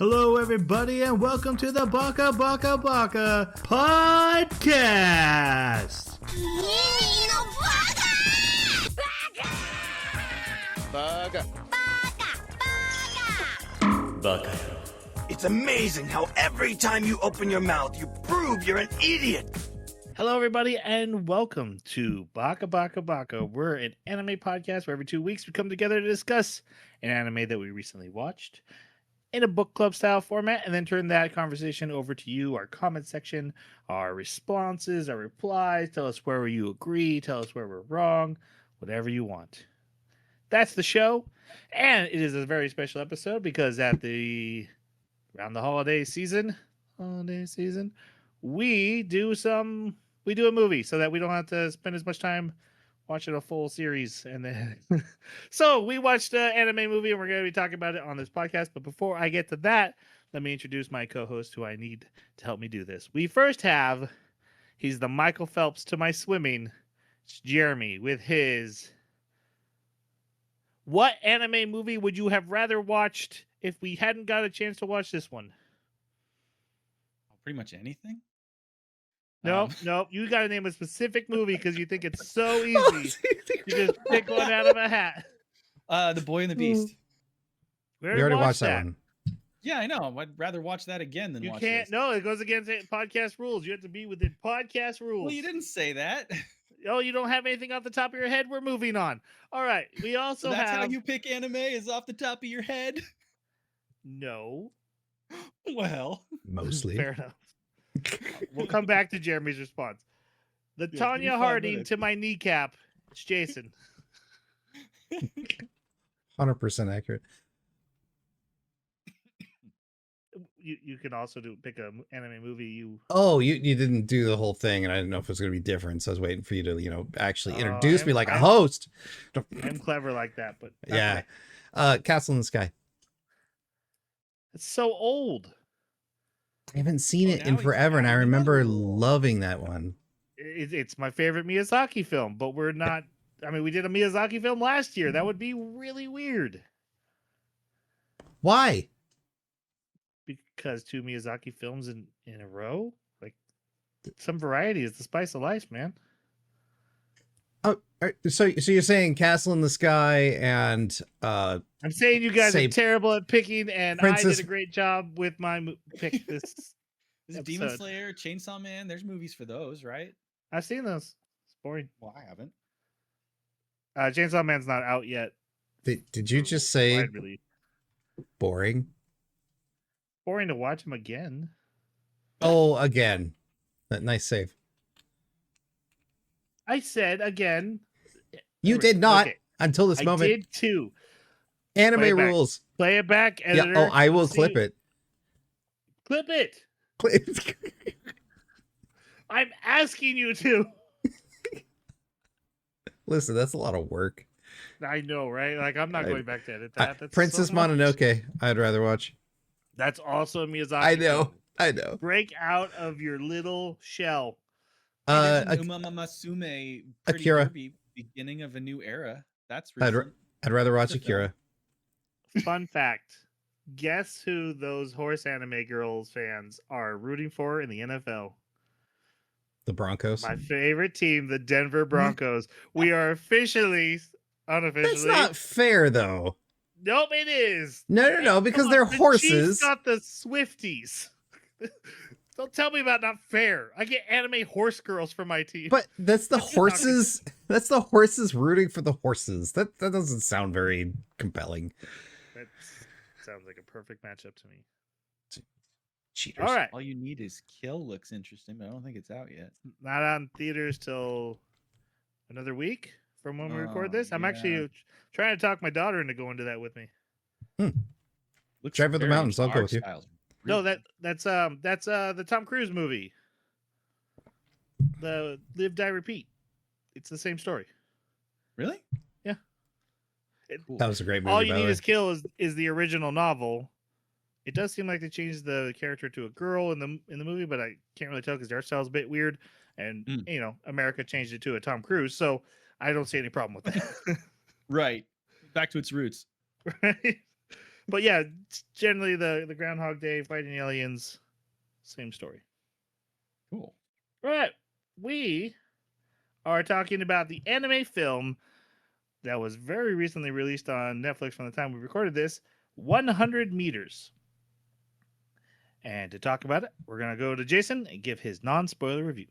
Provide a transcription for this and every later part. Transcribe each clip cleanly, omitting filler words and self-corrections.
Hello, everybody, and welcome to the Baka podcast. Baka. It's amazing how every time you open your mouth, you prove you're an idiot. Hello, everybody, and welcome to Baka. We're an anime podcast where every 2 weeks we come together to discuss an anime that we recently watched in a book club style format, and then turn that conversation over to you, our comment section, our responses, our replies. Tell us where you agree, tell us where we're wrong, whatever you want. That's the show, and it is a very special episode because around the holiday season, we do a movie so that we don't have to spend as much time watching a full series. And then so we watched an anime movie and we're going to be talking about it on this podcast. But before I get to that, let me introduce my co-host who I need to help me do this. We first have, he's the Michael Phelps to my swimming. It's Jeremy with his, what anime movie would you have rather watched if we hadn't got a chance to watch this one? Pretty much anything. No, you got to name a specific movie because you think it's so easy. You just pick one out of a hat. The Boy and the Beast. We already watched that one. Yeah, I know. I'd rather watch that again than You watch can't. this. No, it goes against podcast rules. You have to be within podcast rules. Well, you didn't say that. Oh, you don't have anything off the top of your head? We're moving on. All right. We also So that's have. how you pick anime, is off the top of your head? No. Well, Mostly. Fair enough. We'll come back to Jeremy's response. The give me Tanya 5 Harding minutes. to my kneecap. It's Jason. 100% accurate. You can also pick an anime movie. You didn't do the whole thing, and I didn't know if it was going to be different. So I was waiting for you to, actually introduce me like a host. I'm clever like that, but Yeah. okay. Castle in the Sky. It's so old. I haven't seen it in now forever, and I another remember rule. loving that one. It's my favorite Miyazaki film, but we're not. I mean, we did a Miyazaki film last year. That would be really weird Why? because 2 Miyazaki films in a row, like some variety is the spice of life, man. Oh, so you're saying Castle in the Sky and I'm saying you guys Say are terrible at picking, and I Princess- did a great job with my pick. This is it Demon episode. Slayer, Chainsaw Man? There's movies for those, right? I've seen those. It's boring. Well, I haven't. Chainsaw Man's not out yet. did you just say Wide release. boring? Boring to watch him again. Oh, again. That nice save. I said again. You did not Okay. until this I moment. did too. Anime Play it back. rules. Play it back, editor. Yeah. Oh, I will See- clip it. Clip it. I'm asking you to. Listen, that's a lot of work. I know, right? Like, I'm not going back to edit that. That's Princess so much. Mononoke, I'd rather watch. That's also a Miyazaki. I know. film. I know. Break out of your little shell. Hey, there's an Umamasume Pretty Akira. Derby, beginning of a new era. That's I'd recent. rather watch Good Akira. Fun fact. Guess who those horse anime girls fans are rooting for in the NFL? The Broncos. My favorite team, the Denver Broncos. We are officially, unofficially. That's not fair, though. Nope, it is. No, because Come on, they're the horses. Chiefs got the Swifties. Don't tell me about not fair. I get anime horse girls for my team. But that's the What you talking- horses. That's the horses rooting for the horses. That doesn't sound very compelling. That sounds like a perfect matchup to me. Cheaters. All right. All you need is Kill looks interesting, but I don't think it's out yet. Not on theaters till another week from when we record Oh, this. I'm yeah. actually trying to talk my daughter into going to that with me. Looks Drive for the very mountains, I'll go art with you. style's No, really that's the Tom Cruise movie. The Live Die Repeat. It's the same story. Really? It- That was a great movie. All you by the need way. is kill is the original novel. It does seem like they changed the character to a girl in the movie, but I can't really tell because their style's a bit weird. And America changed it to a Tom Cruise, so I don't see any problem with that. Right. Back to its roots. Right? But yeah, it's generally the Groundhog Day fighting aliens, same story. Cool. Right. We are talking about the anime film that was very recently released on Netflix from the time we recorded this, 100 Meters. And to talk about it, we're going to go to Jason and give his non-spoiler review.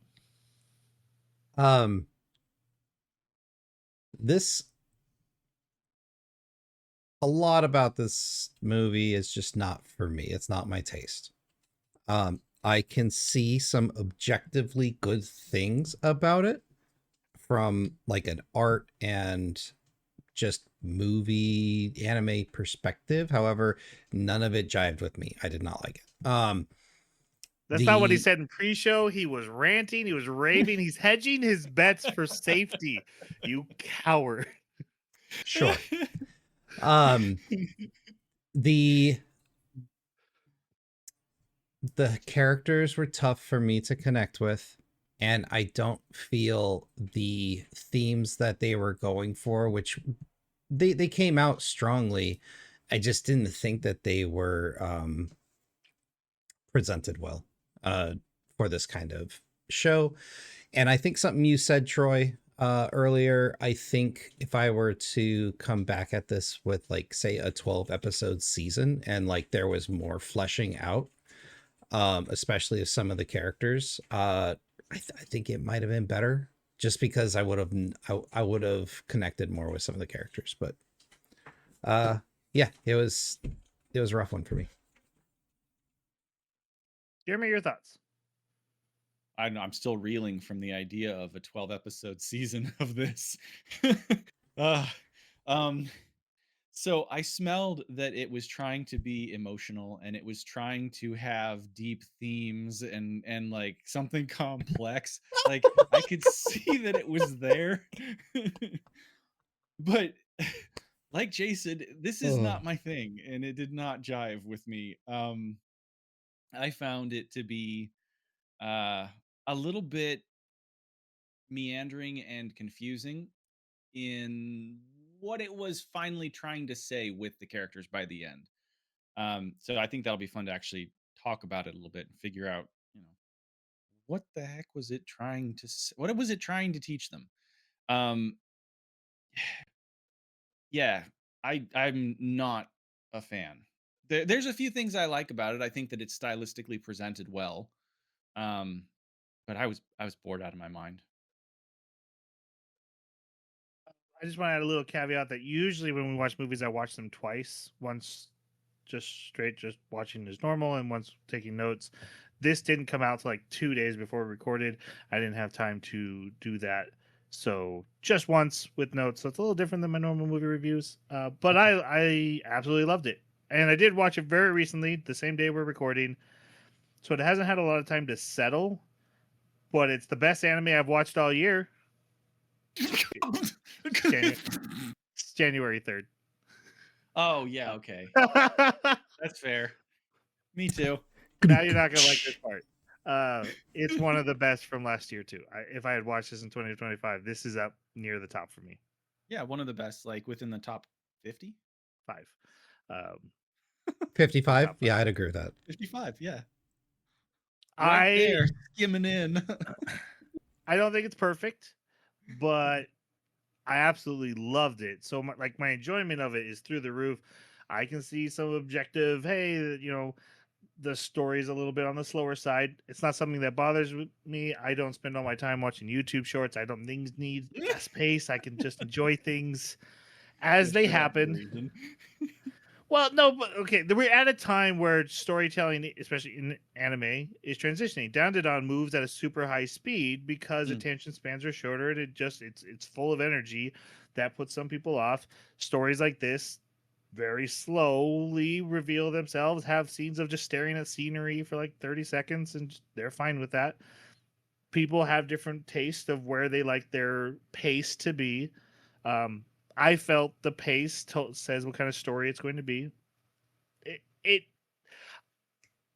This a lot about this movie is just not for me. It's not my taste. I can see some objectively good things about it from like an art and just movie anime perspective. However, none of it jived with me. I did not like it. That's not what he said in pre-show. He was ranting. He was raving. He's hedging his bets for safety. You coward. Sure. The characters were tough for me to connect with, and I don't feel the themes that they were going for, which they came out strongly. I just didn't think that they were presented well for this kind of show. And I think something you said, Troy, earlier, I think if I were to come back at this with like, say, a 12 episode season and like there was more fleshing out, especially of some of the characters, I think it might have been better just because I would have connected more with some of the characters. But yeah, it was a rough one for me. Jeremy, your thoughts? I don't know, I'm still reeling from the idea of a 12 episode season of this. uh, so I smelled that it was trying to be emotional and it was trying to have deep themes and like something complex. Like I could see that it was there. But like Jason, this is not my thing and it did not jive with me. I found it to be a little bit meandering and confusing in what it was finally trying to say with the characters by the end. So I think that'll be fun to actually talk about it a little bit and figure out, what the heck was it trying to what was it trying to teach them? Um, yeah, I'm not a fan. There's a few things I like about it. I think that it's stylistically presented well. Um, but I was bored out of my mind. I just want to add a little caveat that usually when we watch movies, I watch them twice. Once just straight, just watching as normal, and once taking notes. This didn't come out till like 2 days before we recorded. I didn't have time to do that. So just once with notes. So it's a little different than my normal movie reviews. But I absolutely loved it. And I did watch it very recently, the same day we're recording. So it hasn't had a lot of time to settle. But it's the best anime I've watched all year. It's January 3rd. Oh yeah, okay. That's fair. Me too. Now you're not gonna like this part. It's one of the best from last year too. If I had watched this in 2025, this is up near the top for me. Yeah, one of the best, like within the top 50? 5. 55? Top Yeah, five. I'd agree with that. 55, yeah. Right there, skimming in. I don't think it's perfect, but I absolutely loved it. So my enjoyment of it is through the roof. I can see some objective, hey, the story's a little bit on the slower side. It's not something that bothers me. I don't spend all my time watching YouTube shorts. I don't things need fast pace. I can just enjoy things as they happen. Well, no, but okay. We're at a time where storytelling, especially in anime, is transitioning. Down to Dawn moves at a super high speed because attention spans are shorter, and it's full of energy that puts some people off. Stories like this very slowly reveal themselves, have scenes of just staring at scenery for like 30 seconds, and they're fine with that. People have different tastes of where they like their pace to be. I felt the pace says what kind of story it's going to be.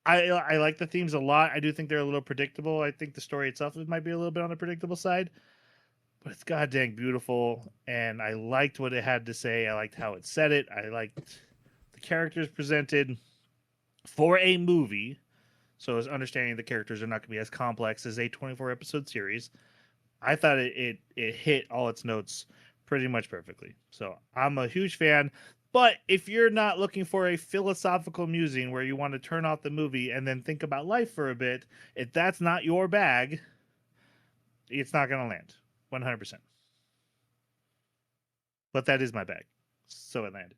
I like the themes a lot. I do think they're a little predictable. I think the story itself might be a little bit on the predictable side, but it's goddamn beautiful, and I liked what it had to say. I liked how it said it. I liked the characters presented for a movie. So as understanding the characters are not going to be as complex as a 24 episode series. I thought it hit all its notes pretty much perfectly. So I'm a huge fan. But if you're not looking for a philosophical musing where you want to turn off the movie and then think about life for a bit, if that's not your bag, it's not going to land 100%. But that is my bag. So it landed.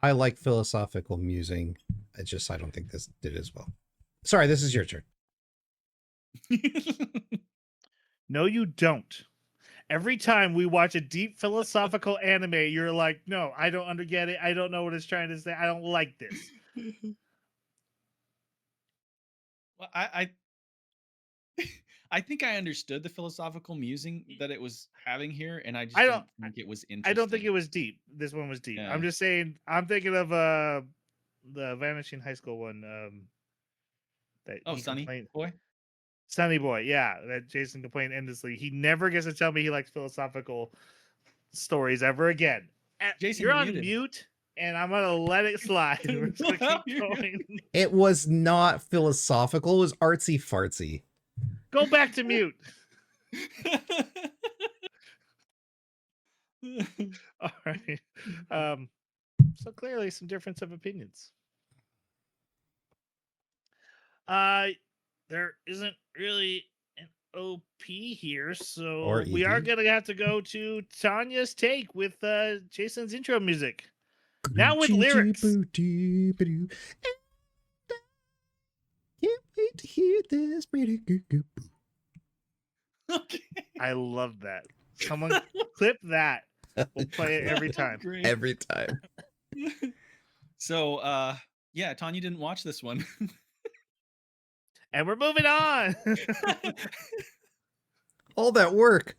I like philosophical musing. I don't think this did as well. Sorry, this is your turn. No, you don't. Every time we watch a deep philosophical anime, you're like, no, I don't get it. I don't know what it's trying to say. I don't like this. Well, I think I understood the philosophical musing that it was having here, and I just don't think it was interesting. I don't think it was deep. This one was deep. Yeah. I'm just saying. I'm thinking of the Vanishing High School one. That Sunny Boy. Sunny Boy, yeah, that Jason complained endlessly. He never gets to tell me he likes philosophical stories ever again. Jason, you're on mute, and I'm gonna let it slide. We're just gonna keep going. It was not philosophical. It was artsy fartsy. Go back to mute. All right. So clearly some difference of opinions. There isn't really an OP here, so we are gonna have to go to Tanya's take with Jason's intro music. Now with lyrics. Can't wait to hear this. Okay. I love that. Someone clip that. We'll play it every time. Every time. So, yeah, Tanya didn't watch this one. And we're moving on. All that work.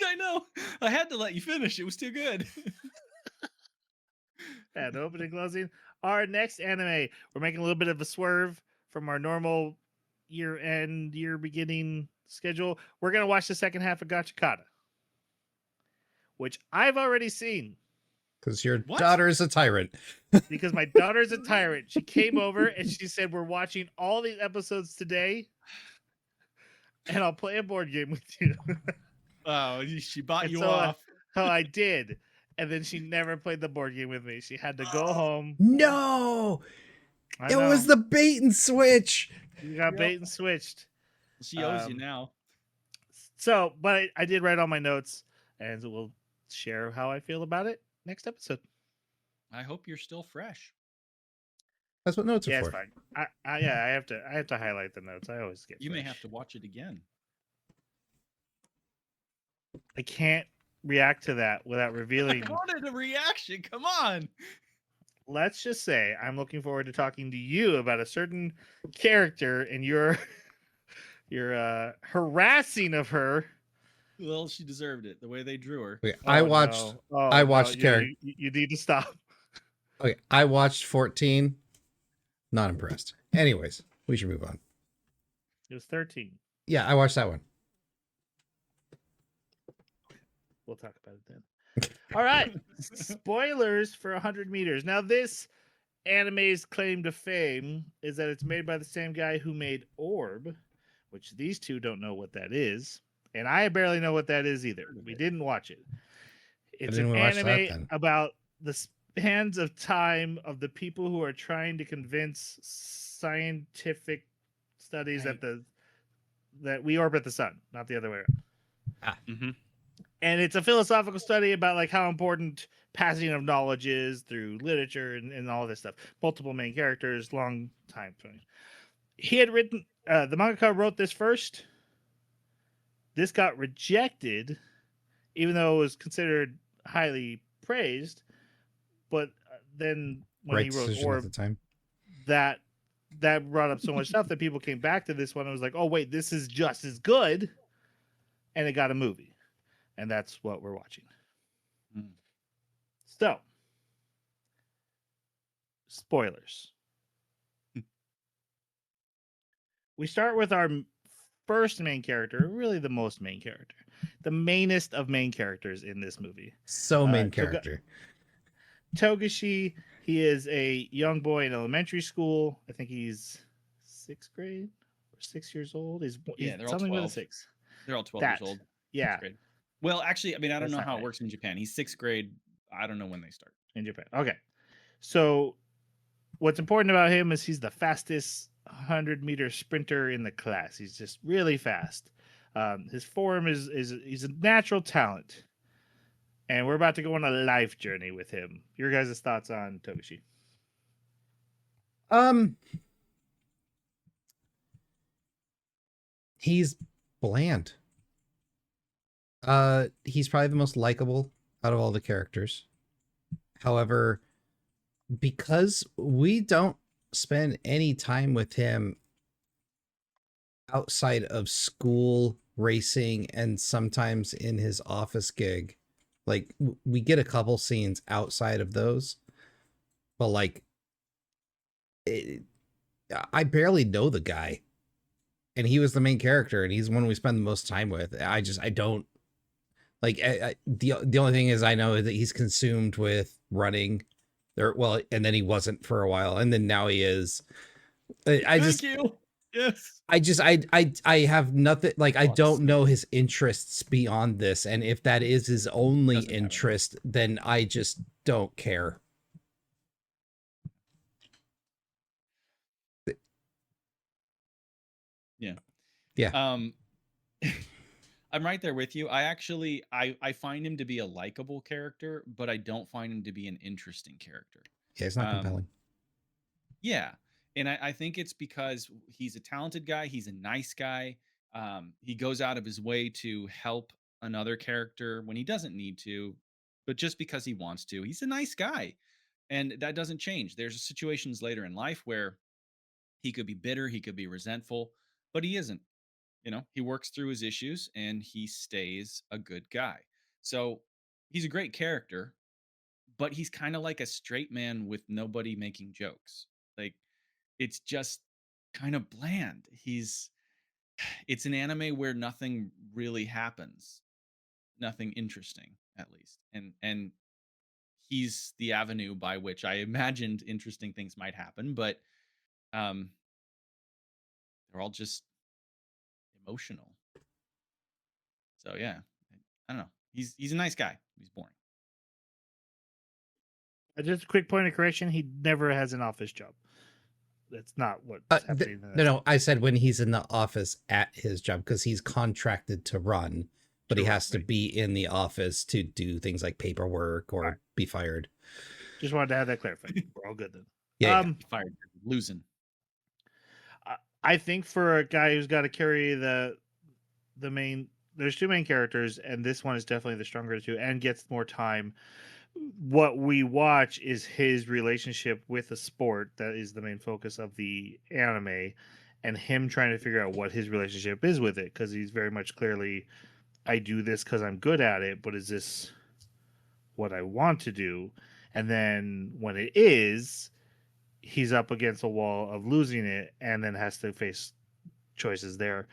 I know. I had to let you finish. It was too good. And opening, closing. Our next anime, we're making a little bit of a swerve from our normal year-end, year-beginning schedule. We're going to watch the second half of Gachiakuta, which I've already seen. Because your daughter is a tyrant. Because my daughter is a tyrant. She came over and she said, we're watching all these episodes today, and I'll play a board game with you. Oh, she bought you off. Oh, I did. And then she never played the board game with me. She had to go home. No! It was the bait and switch. You got bait and switched. She owes you now. So, but I did write all my notes, and we'll share how I feel about it next episode. I hope you're still fresh. That's what notes are Yeah, for. it's fine. I have to highlight the notes. I always get. You fresh. may have to watch it again. I can't react to that without revealing. I wanted a reaction. Come on. Let's just say I'm looking forward to talking to you about a certain character and your harassing of her. Well, she deserved it. The way they drew her. Okay, I watched character. You need to stop. Okay, I watched 14. Not impressed. Anyways, we should move on. It was 13. Yeah, I watched that one. We'll talk about it then. All right. Spoilers for 100 meters. Now, this anime's claim to fame is that it's made by the same guy who made Orb, which these two don't know what that is. And I barely know what that is either. We didn't watch it. It's an anime about the spans of time of the people who are trying to convince scientific studies that we orbit the sun, not the other way around. And it's a philosophical study about like how important passing of knowledge is through literature and all this stuff. Multiple main characters, long time. He had written, the mangaka wrote this first. This got rejected, even though it was considered highly praised. But then when he wrote Orb, at the time. that brought up so much stuff that people came back to this one and was like, oh, wait, this is just as good. And it got a movie. And that's what we're watching. So, spoilers. We start with our first main character, really the most main character, the mainest of main characters in this movie. So main character. Togashi, he is a young boy in elementary school. I think he's 6th grade or 6 years old. He's Yeah, they're all something with a 12. 6. They're all 12 years That, old. yeah, 6th grade. Well, actually, I mean, I don't that's know not how it right works in Japan. He's 6th grade. I don't know when they start. in Japan. Okay, so what's important about him is he's the fastest 100-meter sprinter in the class. He's just really fast. His form is he's a natural talent, and we're about to go on a life journey with him. Your guys' thoughts on Togashi? He's bland. He's probably the most likable out of all the characters. However, because we don't spend any time with him outside of school, racing, and sometimes in his office gig, like we get a couple scenes outside of those, but like I barely know the guy, and he was the main character, and he's the one we spend the most time with. I don't like the only thing is I know that he's consumed with running there. Well, and then he wasn't for a while, and then now he is. Thank you. Yes. I have nothing, like I Fuck don't know Smith. his interests beyond this, and if that is his only Doesn't have any. interest, then I just don't care. Yeah. Yeah. I'm right there with you. I find him to be a likable character, but I don't find him to be an interesting character. Yeah, it's not compelling. Yeah. And I think it's because he's a talented guy, he's a nice guy. He goes out of his way to help another character when he doesn't need to, but just because he wants to. He's a nice guy. And that doesn't change. There's situations later in life where he could be bitter, he could be resentful, but he isn't. He works through his issues and he stays a good guy. So he's a great character, but he's kind of like a straight man with nobody making jokes. Like, it's just kind of bland. It's an anime where nothing really happens, nothing interesting, at least. And he's the avenue by which I imagined interesting things might happen, but um they're all just emotional. So yeah, I don't know. He's a nice guy. He's boring. Just a quick point of correction: he never has an office job. That's not what's happening. No, I said when he's in the office at his job, because he's contracted to run, but he has to be in the office to do things like paperwork or be fired. Just wanted to have that clarified. We're all good then. Yeah, Fired, losing. I think for a guy who's got to carry the main, there's two main characters, and this one is definitely the stronger of the two and gets more time. What we watch is his relationship with a sport that is the main focus of the anime, and him trying to figure out what his relationship is with it, because he's very much clearly, I do this because I'm good at it, but is this what I want to do? And then when it is, he's up against a wall of losing it, and then has to face choices there.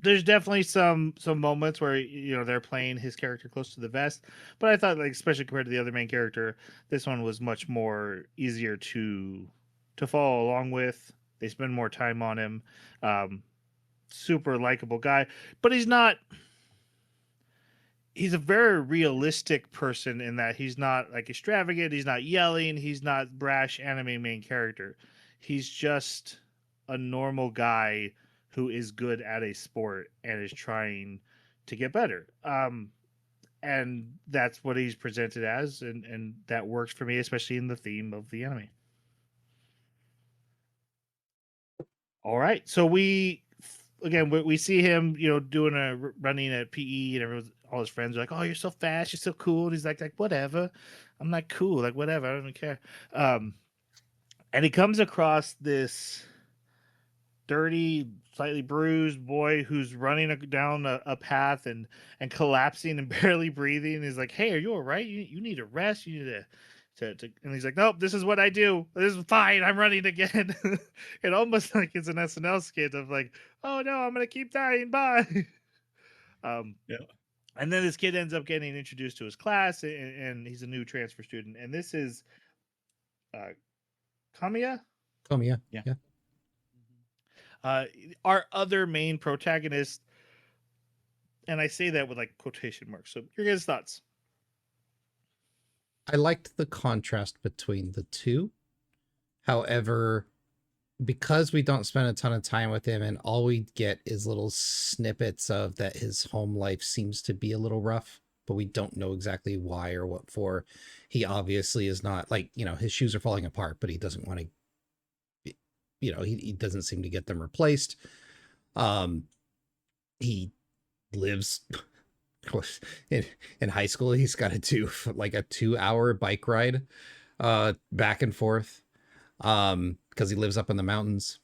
There's definitely some moments where they're playing his character close to the vest, but I thought, like, especially compared to the other main character, this one was much more easier to follow along with. They spend more time on him. Super likable guy, but he's a very realistic person in that he's not like extravagant, he's not yelling, he's not brash anime main character. He's just a normal guy who is good at a sport and is trying to get better. And that's what he's presented as, and that works for me, especially in the theme of the anime. All right, so we see him, doing a running at PE, and all his friends are like, "Oh, you're so fast, you're so cool." And he's like, whatever, I'm not cool, like whatever, I don't care. And he comes across this dirty, slightly bruised boy who's running down a path and collapsing and barely breathing. He's like, "Hey, are you all right? You need a rest. You need to," and he's like, "Nope, this is what I do. This is fine. I'm running again." It almost like it's an SNL skit of like, "Oh no, I'm gonna keep dying. Bye." Yeah. And then this kid ends up getting introduced to his class, and he's a new transfer student. And this is Kamiya, Komiya. Yeah. Yeah. uh, our other main protagonist. And I say that with like quotation marks. So your guys' thoughts? I liked the contrast between the two. However, because we don't spend a ton of time with him and all we get is little snippets of that his home life seems to be a little rough, but we don't know exactly why or what for. He obviously is not like, his shoes are falling apart, but he doesn't want to, he doesn't seem to get them replaced. He lives in high school. He's got to do like a 2-hour bike ride back and forth because he lives up in the mountains.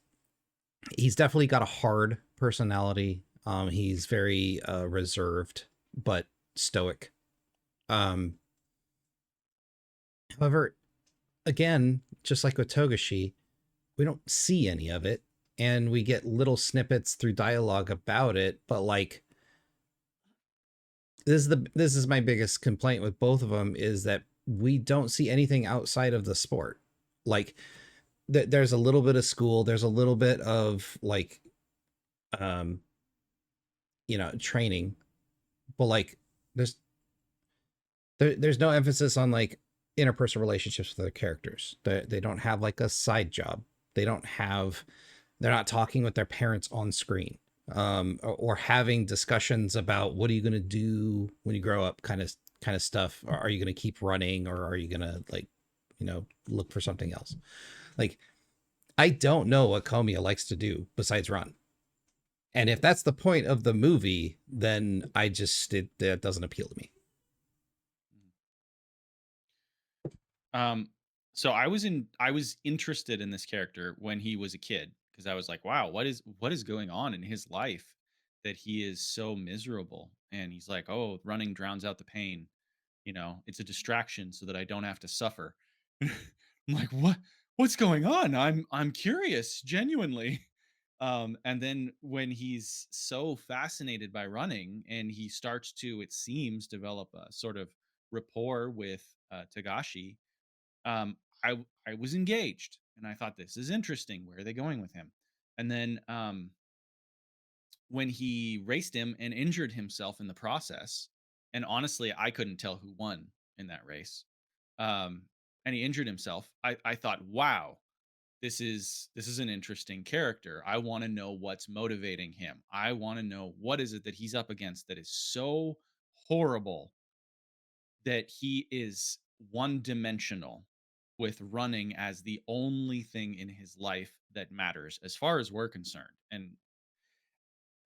He's definitely got a hard personality. He's very reserved but stoic. However, again, just like with Togashi, we don't see any of it, and we get little snippets through dialogue about it, but like this is my biggest complaint with both of them, is that we don't see anything outside of the sport. Like there's a little bit of school, there's a little bit of like training, but like there's no emphasis on like interpersonal relationships with other characters. They don't have like a side job. They're not talking with their parents on screen, or having discussions about what are you going to do when you grow up, kind of stuff. Or are you going to keep running, or are you going to like, look for something else? Like, I don't know what Komiya likes to do besides run. And if that's the point of the movie, then that doesn't appeal to me. So I was interested in this character when he was a kid, because I was like, wow, what is going on in his life that he is so miserable? And he's like, oh, running drowns out the pain. It's a distraction so that I don't have to suffer. I'm like, what's going on? I'm curious, genuinely. And then when he's so fascinated by running and he starts to, it seems, develop a sort of rapport with Tagashi, um, I was engaged and I thought, this is interesting. Where are they going with him? And then when he raced him and injured himself in the process, and honestly, I couldn't tell who won in that race. Um, and he injured himself. I thought, wow, this is an interesting character. I want to know what's motivating him. I want to know what is it that he's up against that is so horrible that he is one dimensional, with running as the only thing in his life that matters as far as we're concerned. And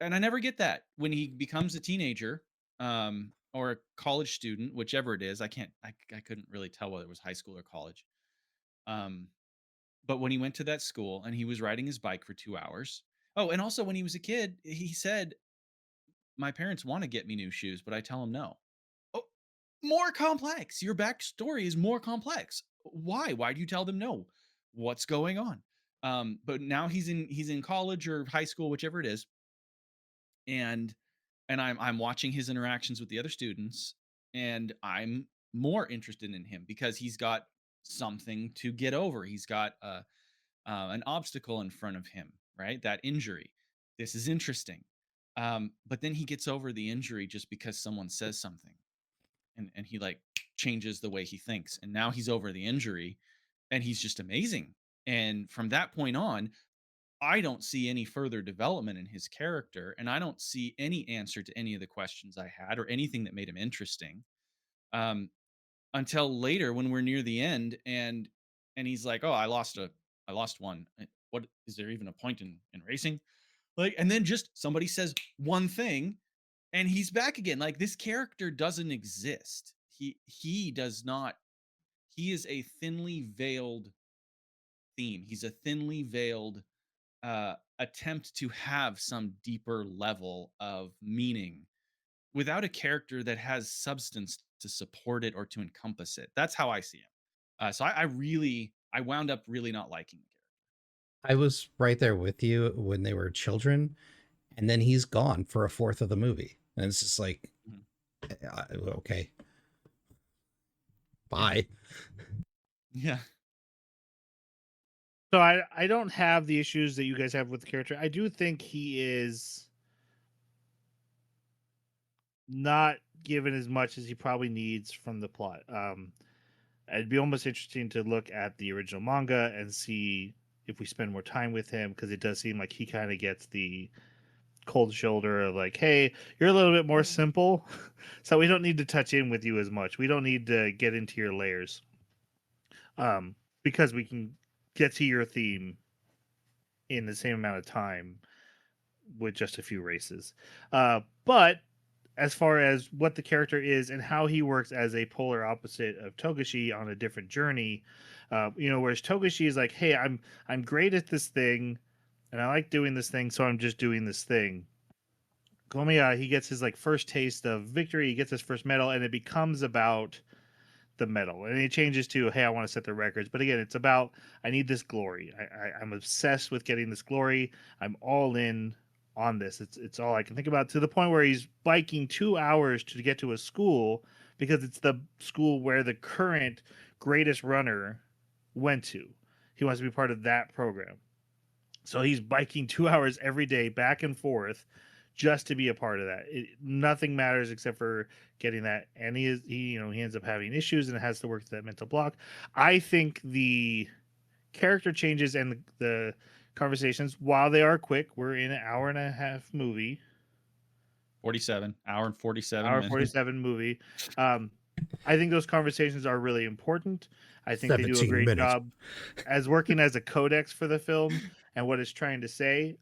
I never get that when he becomes a teenager, or a college student, whichever it is. I couldn't really tell whether it was high school or college. Um, but when he went to that school and he was riding his bike for 2 hours. Oh, and also when he was a kid, he said, my parents want to get me new shoes, but I tell them no. Oh, more complex. Your backstory is more complex. Why do you tell them no? What's going on? But now he's in college or high school, whichever it is, and I'm watching his interactions with the other students, and I'm more interested in him because he's got something to get over. He's got an obstacle in front of him, right? That injury. This is interesting. But then he gets over the injury just because someone says something, and he like changes the way he thinks, and now he's over the injury, and he's just amazing. And from that point on, I don't see any further development in his character, and I don't see any answer to any of the questions I had or anything that made him interesting. Um, until later when we're near the end, and he's like, "Oh, I lost one. What is there even a point in racing?" Like, and then just somebody says one thing, and he's back again. Like, this character doesn't exist. He does not. He is a thinly veiled theme. He's a thinly veiled attempt to have some deeper level of meaning without a character that has substance to support it or to encompass it. That's how I see him. So I wound up really not liking the I was right there with you when they were children, and then he's gone for a fourth of the movie. And it's just like, character. Okay. Bye. Yeah. So I don't have the issues that you guys have with the character. I do think he is not given as much as he probably needs from the plot. It'd be almost interesting to look at the original manga and see if we spend more time with him, because it does seem like he kind of gets the cold shoulder of like, hey, you're a little bit more simple, so we don't need to touch in with you as much. We don't need to get into your layers, because we can get to your theme in the same amount of time with just a few races. But as far as what the character is and how he works as a polar opposite of Togashi on a different journey, whereas Togashi is like, hey, I'm great at this thing, and I like doing this thing, so I'm just doing this thing. Gomiya, he gets his like first taste of victory, he gets his first medal, and it becomes about the medal, and it changes to, hey, I want to set the records. But again, it's about, I need this glory. I'm obsessed with getting this glory. I'm all in on this. It's all I can think about, to the point where he's biking 2 hours to get to a school because it's the school where the current greatest runner went to. He wants to be part of that program. So he's biking 2 hours every day back and forth just to be a part of that. Nothing matters except for getting that. And he ends up having issues and has to work through that mental block. I think the character changes and the conversations, while they are quick, we're in an hour and a half movie, 47 hour and 47 hour minutes. 47 movie. I think those conversations are really important. I think they do a 17 great minutes. job as working as a codex for the film and what it's trying to say.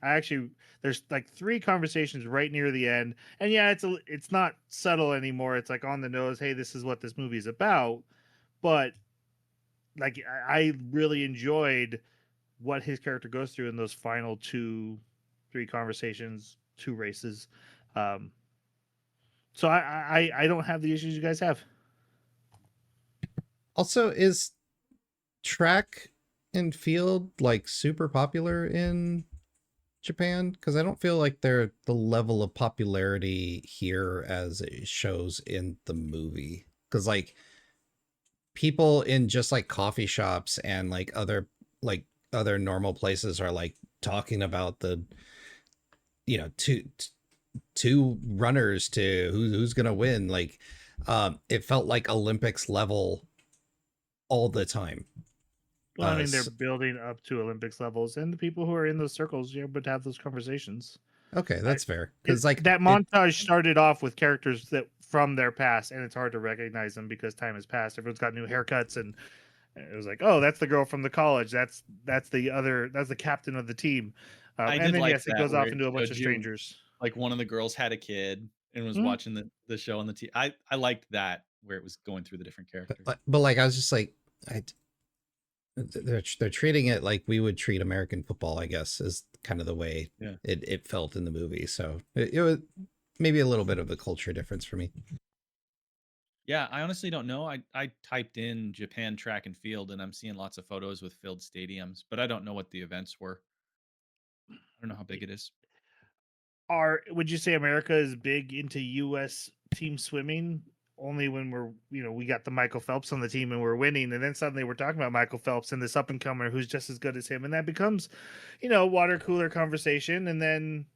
There's like 3 conversations right near the end, and yeah, it's not subtle anymore. It's like on the nose. Hey, this is what this movie is about. But like, I really enjoyed what his character goes through in those final 3 conversations, 2 races. Um, so I don't have the issues you guys have. Also, is track and field like super popular in Japan? Because I don't feel like they're the level of popularity here as it shows in the movie. Because like people in just like coffee shops and like other normal places are like talking about the two runners to who's gonna win. Like it felt like Olympics level all the time. Well, I mean, they're building up to Olympics levels, and the people who are in those circles, would have those conversations. Okay, that's fair. Because like that montage started off with characters that from their past, and it's hard to recognize them because time has passed. Everyone's got new haircuts, and it was like, oh, that's the girl from the college. That's the captain of the team. I And did then like yes, it that goes where off it into a bunch showed of you, strangers. like, one of the girls had a kid and was Mhm. watching the show on the TV. I liked that where it was going through the different characters. but like I was just like they're treating it like we would treat American football, I guess, is kind of the way Yeah. it felt in the movie. So it was maybe a little bit of a culture difference for me. Yeah, I honestly don't know. I typed in Japan track and field and I'm seeing lots of photos with filled stadiums, but I don't know what the events were. I don't know how big it is. Would you say America is big into U.S. team swimming? Only when we got the Michael Phelps on the team and we're winning, and then suddenly we're talking about Michael Phelps and this up and comer who's just as good as him, and that becomes, water cooler conversation, and then,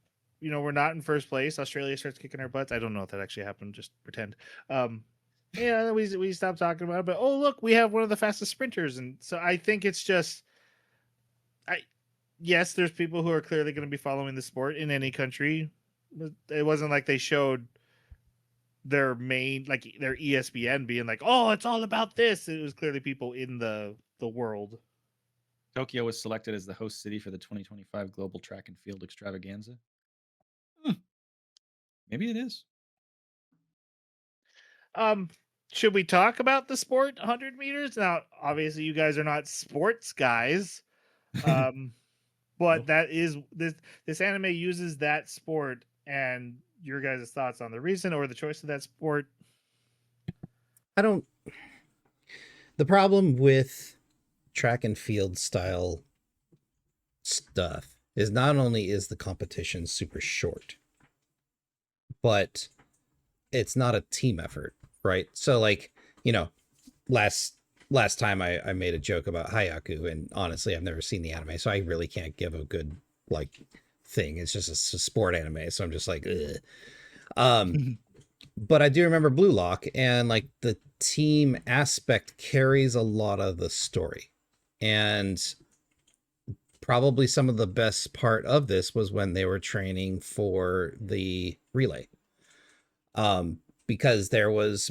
we're not in first place. Australia starts kicking our butts. I don't know if that actually happened. Just pretend. Yeah, we stopped talking about it, but oh look, we have one of the fastest sprinters, and so I think it's just, yes, there's people who are clearly going to be following the sport in any country. It wasn't like they showed their main, like their ESPN being like, oh, it's all about this. It was clearly people in the world. Tokyo was selected as the host city for the 2025 Global Track and Field Extravaganza. Maybe it is. Should we talk about the sport 100 meters? Now, obviously, you guys are not sports guys. But that is this anime uses that sport, and your guys' thoughts on the reason or the choice of that sport. The problem with track and field style stuff is not only is the competition super short, but it's not a team effort, right? So like, you know, last time I made a joke about Hayaku, and honestly I've never seen the anime, so I really can't give a good like thing. It's just a sport anime, so I'm just like, ugh. But I do remember Blue Lock, and like the team aspect carries a lot of the story. And probably some of the best part of this was when they were training for the relay. Because there was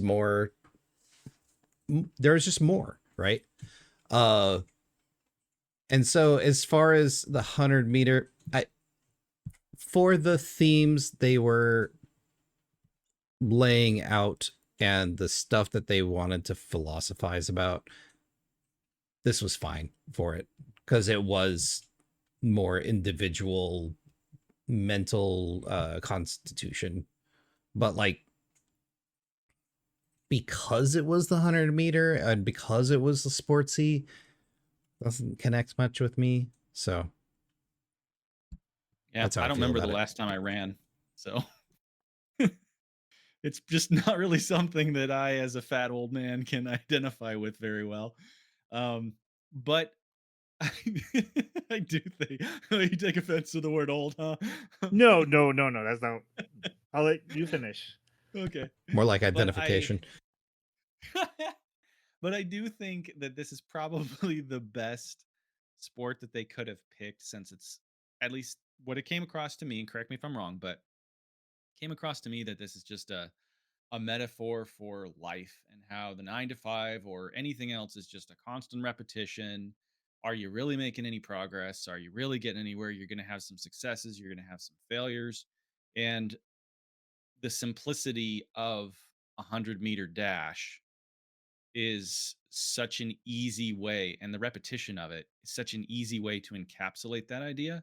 just more, right? And so as far as the 100-meter, for the themes they were laying out and the stuff that they wanted to philosophize about, this was fine for it, because it was more individual mental constitution. But like, because it was the 100-meter and because it was the sportsy, doesn't connect much with me. So yeah, that's how I don't feel remember the about it. last time I ran, so it's just not really something that I, as a fat old man, can identify with very well. But I do think you take offense to the word old, huh? No. That's not. I'll let you finish. Okay. More like But identification. but I do think that this is probably the best sport that they could have picked, since it's, at least what it came across to me, and correct me if I'm wrong, but it came across to me that this is just a metaphor for life, and how the 9 to 5 or anything else is just a constant repetition. Are you really making any progress? Are you really getting anywhere? You're going to have some successes, you're going to have some failures. And the simplicity of a 100-meter dash is such an easy way, and the repetition of it is such an easy way to encapsulate that idea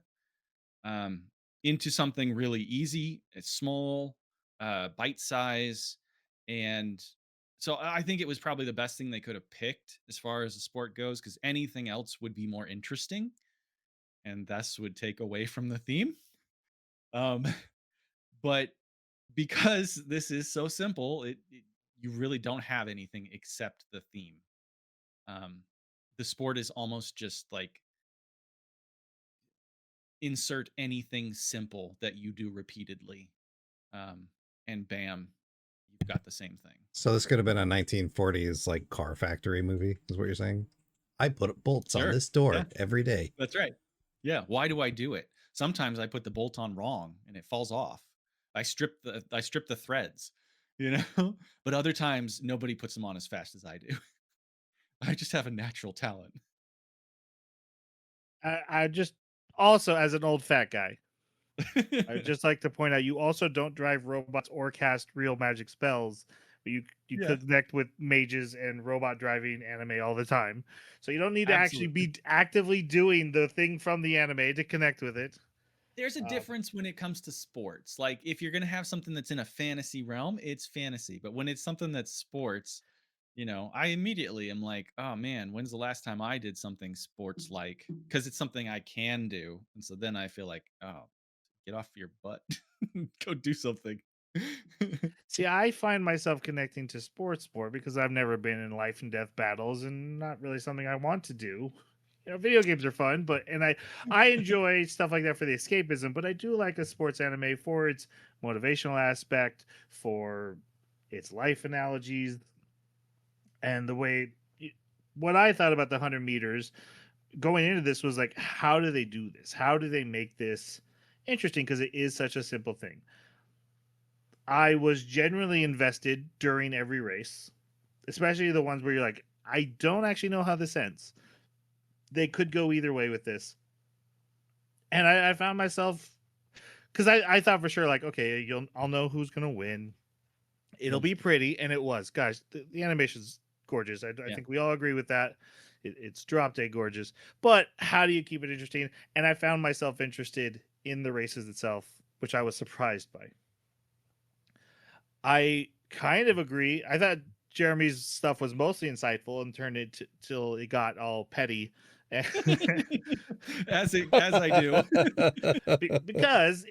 um, into something really easy, it's small, bite size. And so I think it was probably the best thing they could have picked as far as the sport goes, because anything else would be more interesting and thus would take away from the theme. Um, but because this is so simple, you really don't have anything except the theme. Um, the sport is almost just like insert anything simple that you do repeatedly, um, and bam, you've got the same thing. So this could have been a 1940s like car factory movie, is what you're saying? I put bolts on Sure. this door Yeah, every day. that's right. Yeah. Why do I do it? Sometimes I put the bolt on wrong and it falls off. I strip the threads, you know. But other times nobody puts them on as fast as I do. I just have a natural talent. I just also, as an old fat guy, I'd just like to point out you also don't drive robots or cast real magic spells, but you Yeah, connect with mages and robot driving anime all the time. So you don't need to actually absolutely. be actively doing the thing from the anime to connect with it. There's a Um, difference when it comes to sports. Like, if you're going to have something that's in a fantasy realm, it's fantasy. But when it's something that's sports, I immediately am like, oh man, when's the last time I did something sports like? Because it's something I can do. And so then I feel like, oh, get off your butt, go do something. See, I find myself connecting to sports more because I've never been in life and death battles, and not really something I want to do. Video games are fun, but I enjoy stuff like that for the escapism. But I do like a sports anime for its motivational aspect, for its life analogies, and the way. What I thought about the 100 meters going into this was like, how do they do this? How do they make this interesting? Because it is such a simple thing. I was genuinely invested during every race, especially the ones where you're like, I don't actually know how this ends. They could go either way with this. And I found myself, because I thought for sure, like, okay, I'll know who's going to win. It'll be pretty. And it was. Gosh, the animation's gorgeous. I Yeah. think we all agree with that. It's drop dead gorgeous. But how do you keep it interesting? And I found myself interested in the races itself, which I was surprised by. I kind of agree. I thought Jeremy's stuff was mostly insightful and turned it till it got all petty. as I do. Because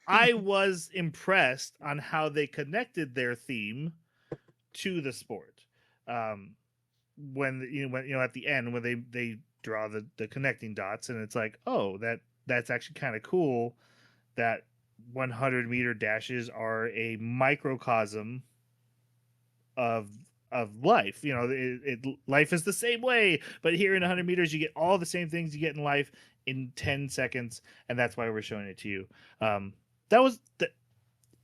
I was impressed on how they connected their theme to the sport. Um, when at the end when they draw the connecting dots, and it's like, oh, that's actually kind of cool that 100-meter dashes are a microcosm of life. Life is the same way, but here in 100 meters you get all the same things you get in life in 10 seconds, and that's why we're showing it to you. That was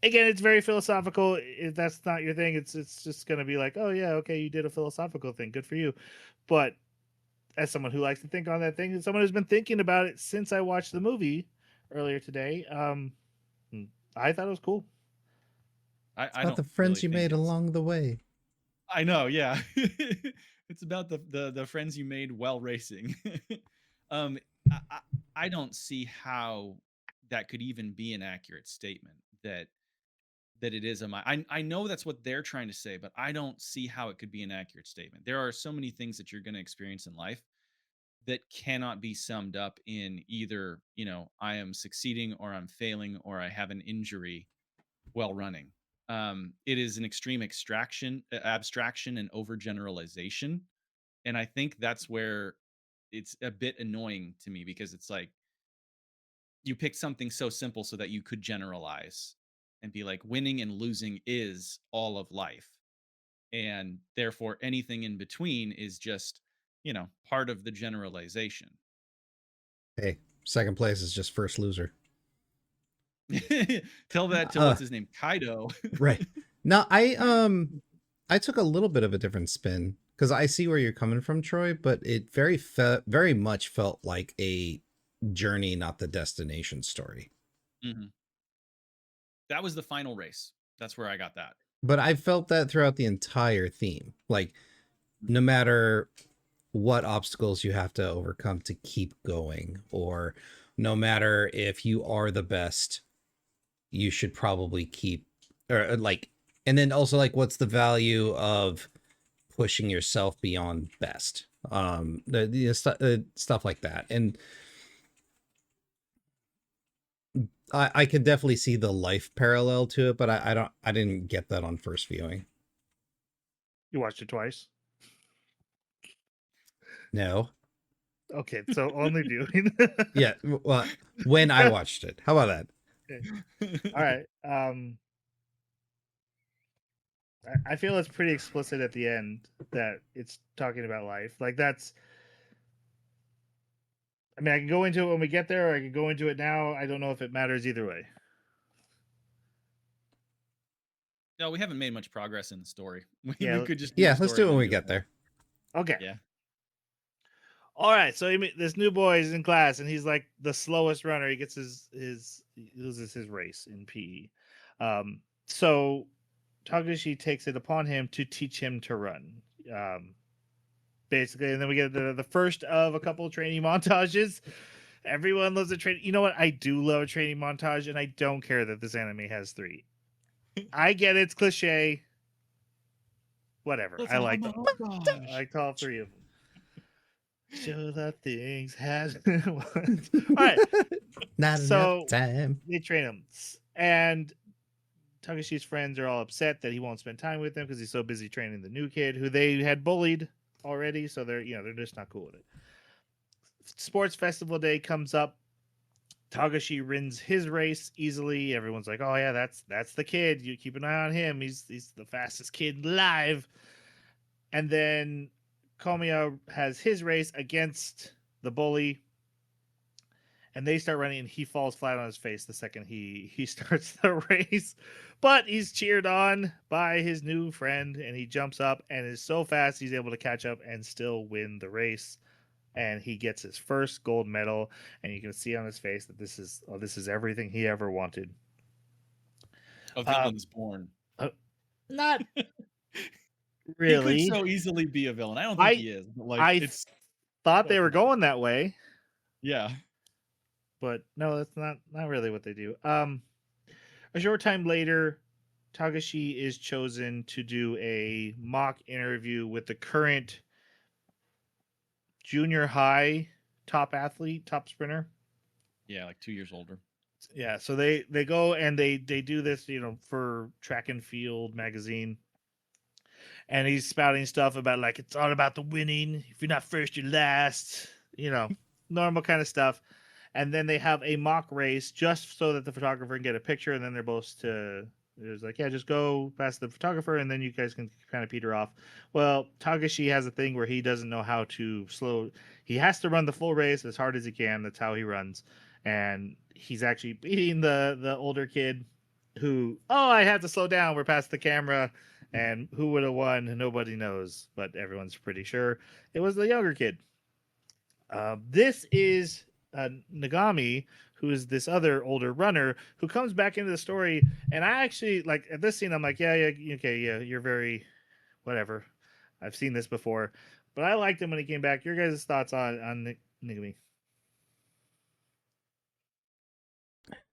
again, it's very philosophical. If that's not your thing, it's just gonna be like, oh yeah, okay, you did a philosophical thing, good for you. But as someone who likes to think on that thing, and someone who's been thinking about it since I watched the movie earlier today, I thought it was cool. I About don't the friends really you think made it's. along the way. I know, yeah. It's about the friends you made while racing. um, I, I I don't see how that could even be an accurate statement that it is I know that's what they're trying to say, but I don't see how it could be an accurate statement. There are so many things that you're going to experience in life that cannot be summed up in either, I am succeeding or I'm failing or I have an injury while running. It is an extreme abstraction and overgeneralization. And I think that's where it's a bit annoying to me because it's like you pick something so simple so that you could generalize and be like, winning and losing is all of life. And therefore, anything in between is just, part of the generalization. Hey, second place is just first loser. Tell that to Uh, what's his name, Kaido. right. Now I took a little bit of a different spin because I see where you're coming from, Troy, but it very much felt like a journey, not the destination story. Mhm. That was the final race. That's where I got that. But I felt that throughout the entire theme. Like, no matter what obstacles you have to overcome to keep going, or no matter if you are the best, you should probably keep, or like, and then also like, what's the value of pushing yourself beyond best? Stuff like that. And I could definitely see the life parallel to it, but I didn't get that on first viewing. You watched it twice? No. Okay, so only viewing. Yeah. Well, when I watched it, how about that? Okay. All right. I feel it's pretty explicit at the end that it's talking about life. Like that's. I mean, I can go into it when we get there, or I can go into it now. I don't know if it matters either way. No, we haven't made much progress in the story. We Yeah. could just do Yeah, the let's story do it and when then we do it get more. there. Okay. Yeah. All right. So this new boy is in class, and he's like the slowest runner. He gets he loses his race in PE. So Tagashi takes it upon him to teach him to run. Basically, and then we get the first of a couple of training montages. Everyone loves a training. You know what? I do love a training montage, and I don't care that this anime has 3. I get it's cliche. Whatever. Let's I have like a them. I montage. liked all 3 of them. Show that things has. All right. Not enough So time. they train him, and Takashi's friends are all upset that he won't spend time with them because he's so busy training the new kid who they had bullied already. So they're just not cool with it. Sports festival day comes up. Tagashi wins his race easily. Everyone's like, "Oh yeah, that's the kid. You keep an eye on him. He's the fastest kid alive." And then Komiya has his race against the bully, and they start running, and he falls flat on his face the second he starts the race. But he's cheered on by his new friend, and he jumps up and is so fast he's able to catch up and still win the race. And he gets his first gold medal, and you can see on his face that this is everything he ever wanted. A villain's born. Not He could really. so easily be a villain. I don't think I he is, but like I it's thought so they were cool. going that way, Yeah. but no, that's not really what they do. A short time later, Tagashi is chosen to do a mock interview with the current junior high top athlete, top sprinter. Yeah, like 2 years older. Yeah, so they go and they do this, for Track and Field magazine, and he's spouting stuff about like it's all about the winning. If you're not first, you're last. Normal kind of stuff. And then they have a mock race just so that the photographer can get a picture, and then they're both to. It's like, yeah, just go past the photographer, and then you guys can kind of peter off. Well, Tagashi has a thing where he doesn't know how to slow. He has to run the full race as hard as he can. That's how he runs, and he's actually beating the older kid, who, oh, I have to slow down. We're past the camera, and who would have won? Nobody knows, but everyone's pretty sure it was the younger kid. This is Nagami, who is this other older runner who comes back into the story. And I actually, like, at this scene, I'm like, yeah, okay, yeah, you're very whatever. I've seen this before, but I liked him when he came back. Your guys' thoughts on Nagami?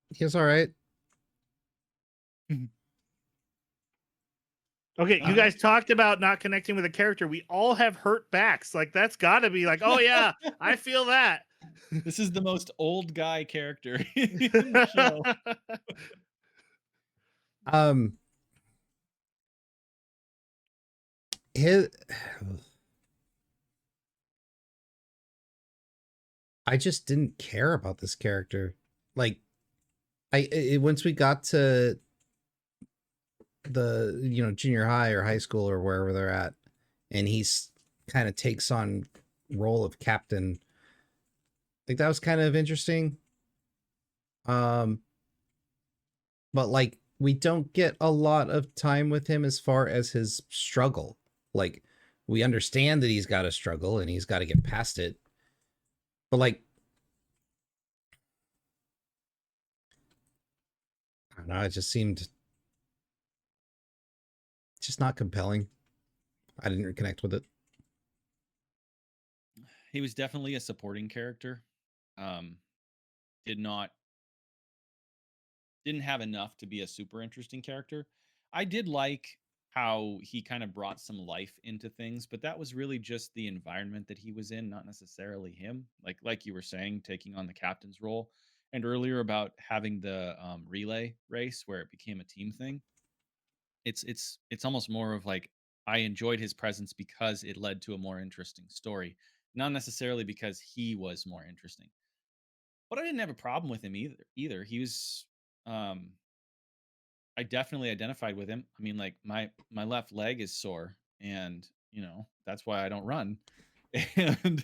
He was all right. Okay, you guys talked about not connecting with a character. We all have hurt backs. Like, that's got to be like, oh yeah, I feel that. This is the most old guy character in the show. His, I just didn't care about this character. Like, once we got to the junior high or high school or wherever they're at, and he's kind of takes on role of captain. Like, that was kind of interesting. But like, we don't get a lot of time with him as far as his struggle. Like, we understand that he's got to struggle and he's got to get past it. But like, I don't know, it just seemed just not compelling. I didn't connect with it. He was definitely a supporting character. Didn't have enough to be a super interesting character. I did like how he kind of brought some life into things, but that was really just the environment that he was in, not necessarily him. Like you were saying, taking on the captain's role, and earlier about having the relay race where it became a team thing. It's almost more of like, I enjoyed his presence because it led to a more interesting story, not necessarily because he was more interesting. But I didn't have a problem with him either. He was um I definitely identified with him. I mean, like, my left leg is sore, and that's why I don't run. And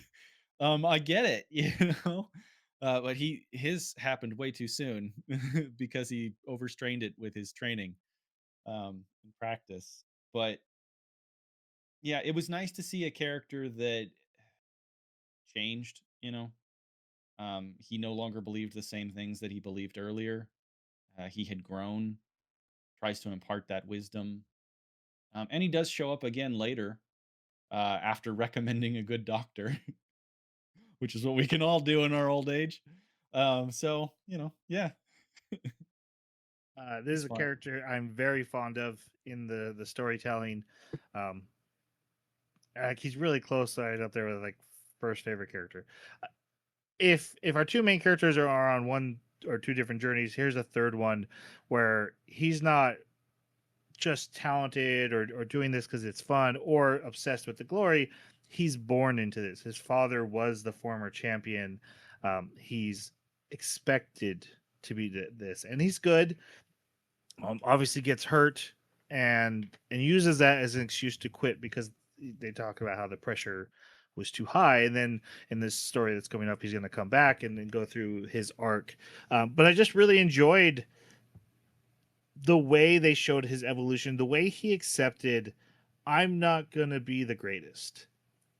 I get it, but his happened way too soon because he overstrained it with his training in practice. But yeah, it was nice to see a character that changed. He no longer believed the same things that he believed earlier. He had grown, tries to impart that wisdom. And he does show up again later after recommending a good doctor, which is what we can all do in our old age. So, yeah. This is It's a fun. character I'm very fond of in the storytelling. Um, like, he's really close right up there with like first favorite character. If our two main characters are on one or two different journeys, here's a third one where he's not just talented or doing this because it's fun or obsessed with the glory. He's born into this. His father was the former champion. He's expected to be this, and he's good. Obviously gets hurt and uses that as an excuse to quit because they talk about how the pressure was too high. And then in this story that's coming up, he's going to come back and then go through his arc. But I just really enjoyed the way they showed his evolution, the way he accepted, I'm not going to be the greatest.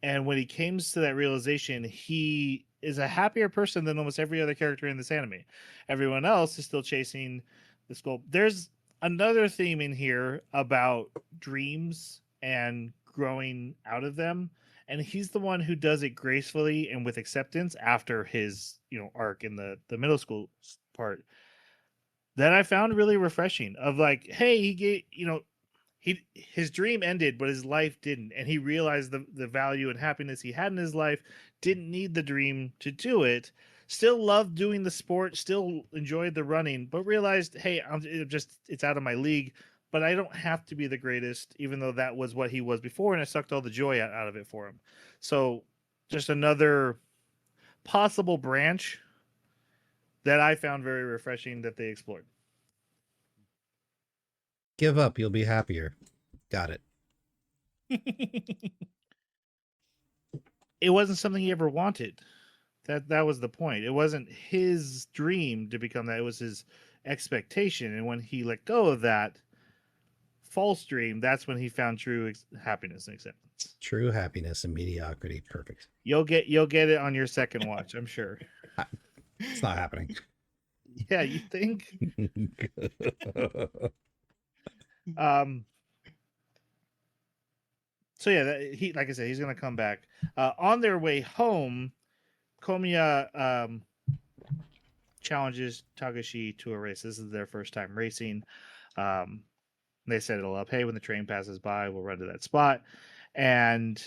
And when he came to that realization, he is a happier person than almost every other character in this anime. Everyone else is still chasing this goal. There's another theme in here about dreams and growing out of them. And he's the one who does it gracefully and with acceptance after his, arc in the middle school part, that I found really refreshing. Of like, hey, he gave, his dream ended, but his life didn't, and he realized the value and happiness he had in his life. Didn't need the dream to do it, Still loved doing the sport, still enjoyed the running, but realized, hey, it's out of my league. But I don't have to be the greatest, even though that was what he was before, and I sucked all the joy out of it for him. So, just another possible branch that I found very refreshing that they explored. Give up, you'll be happier. Got it. It wasn't something he ever wanted. That was the point. It wasn't his dream to become that. It was his expectation. And when he let go of that false dream, that's when he found true happiness and acceptance. True happiness and mediocrity. Perfect. You'll get it on your second watch, I'm sure. It's not happening. Yeah, you think? So yeah, he, like I said, he's gonna come back. On their way home, Komiya challenges Tagashi to a race. This is their first time racing. They set it all up. Hey, when the train passes by, we'll run to that spot. And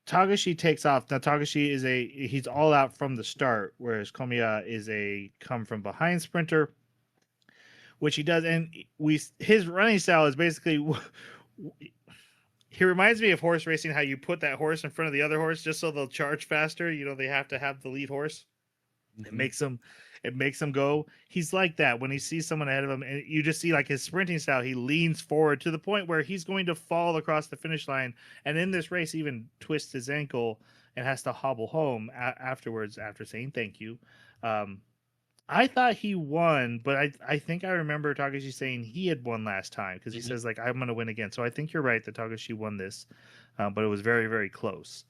Tagashi takes off. Now Tagashi he's all out from the start, whereas Komiya is a come from behind sprinter, which he does. And his running style is basically he reminds me of horse racing, how you put that horse in front of the other horse just so they'll charge faster. You know, they have to have the lead horse. It makes him go. He's like that when he sees someone ahead of him, and you just see like his sprinting style. He leans forward to the point where he's going to fall across the finish line, and in this race, even twists his ankle and has to hobble home afterwards after saying thank you. I thought he won, but I think I remember Tagashi saying he had won last time because he says like I'm going to win again. So I think you're right that Tagashi won this, but it was very, very close.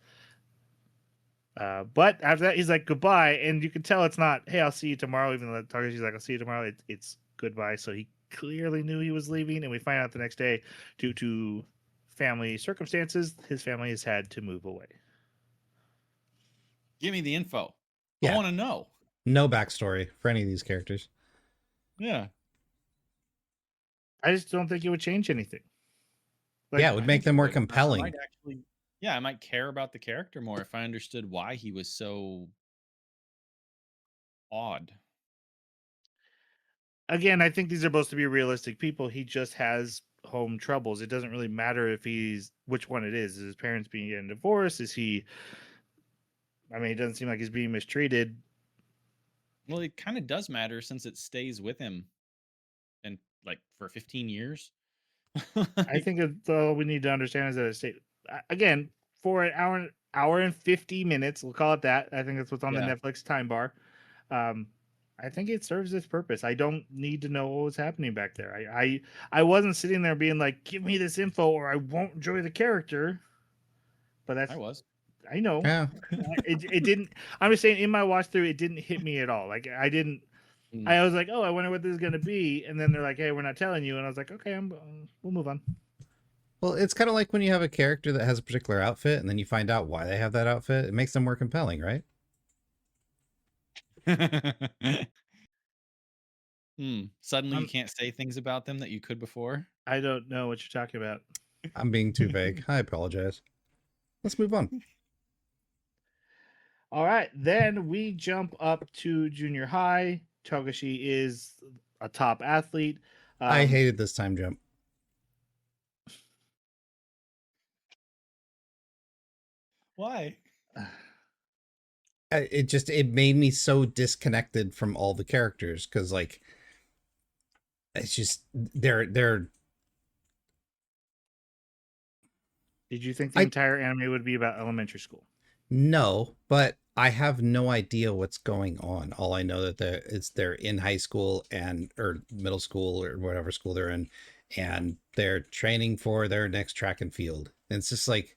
But after that, he's like goodbye, and you can tell it's not hey I'll see you tomorrow. Even though Tagashi's like I'll see you tomorrow, it's goodbye. So he clearly knew he was leaving, and we find out the next day due to family circumstances, his family has had to move away. Give me the info. Yeah. I want to know. No backstory for any of these characters. Yeah. I just don't think it would change anything. Like, yeah, it would make them more compelling. I might care about the character more if I understood why he was so odd. Again, I think these are supposed to be realistic people. He just has home troubles. It doesn't really matter if which one it is. Is his parents being getting divorced? Is he? I mean, it doesn't seem like he's being mistreated. Well, it kind of does matter since it stays with him, and like for 15 years. I think all we need to understand is that it stayed again for an hour and 50 minutes. We'll call it that. I think that's what's on the Netflix time bar. I think it serves its purpose. I don't need to know what was happening back there. I wasn't sitting there being like, give me this info or I won't enjoy the character. But I know. Yeah. It didn't. I'm just saying in my watch through, it didn't hit me at all. Like I didn't. I was like, oh, I wonder what this is going to be. And then they're like, hey, we're not telling you. And I was like, okay, we'll move on. Well, it's kind of like when you have a character that has a particular outfit and then you find out why they have that outfit. It makes them more compelling, right? Suddenly you can't say things about them that you could before. I don't know what you're talking about. I'm being too vague. I apologize. Let's move on. All right. Then we jump up to junior high. Togashi is a top athlete. I hated this time jump. Why? It made me so disconnected from all the characters because like it's just they're Did you think the entire anime would be about elementary school? No, but I have no idea what's going on. All I know that they're in high school or middle school or whatever school they're in, and they're training for their next track and field. And it's just like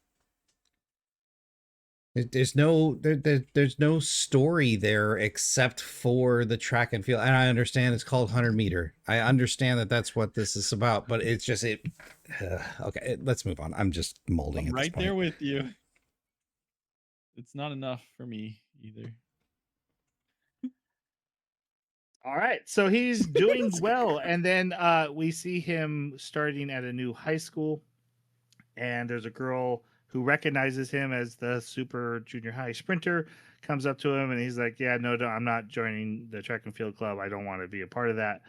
there's no story there except for the track and field. And I understand it's called 100 meter. I understand that that's what this is about, but it's just okay. Let's move on. I'm just molding it right there with you. It's not enough for me either. All right, so he's doing well, and then we see him starting at a new high school, and there's a girl who recognizes him as the super junior high sprinter, comes up to him and he's like, yeah, no, I'm not joining the track and field club. I don't want to be a part of that.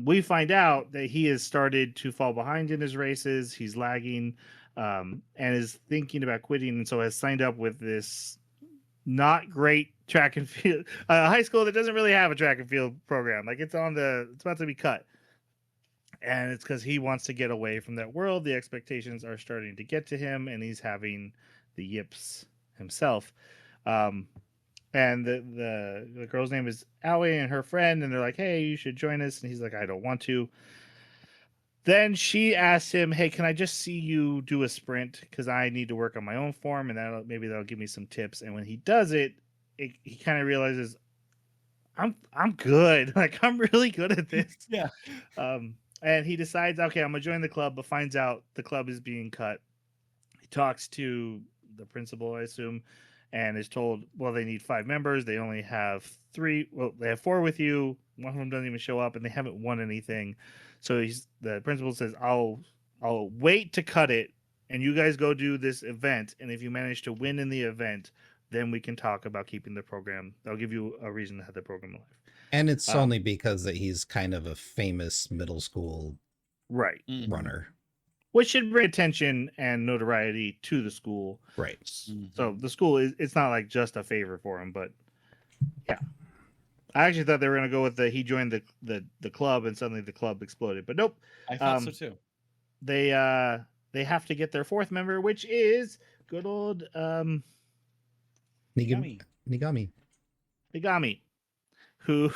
We find out that he has started to fall behind in his races. He's lagging and is thinking about quitting, and so has signed up with this not great track and field high school that doesn't really have a track and field program. Like it's about to be cut, and it's because he wants to get away from that world. The expectations are starting to get to him, and he's having the yips himself. um and the girl's name is Aoi and her friend, and they're like, hey, you should join us, and he's like, I don't want to. Then she asks him, hey, can I just see you do a sprint, because I need to work on my own form, and that'll give me some tips. And when he does he kind of realizes, I'm good. Like, I'm really good at this. Yeah. And he decides, okay, I'm gonna join the club, but finds out the club is being cut. He talks to the principal, I assume, and is told, well, they need 5 members. They only have 3. Well, they have 4 with you. One of them doesn't even show up, and they haven't won anything. So the principal says, I'll wait to cut it, and you guys go do this event. And if you manage to win in the event, then we can talk about keeping the program. I'll give you a reason to have the program alive. And it's only because that he's kind of a famous middle school right runner, which should bring attention and notoriety to the school. Right. So the school it's not like just a favor for him, but yeah. I actually thought they were going to go with he joined the club and suddenly the club exploded, but nope. I thought so too. They have to get their 4th member, which is good old Nigami, who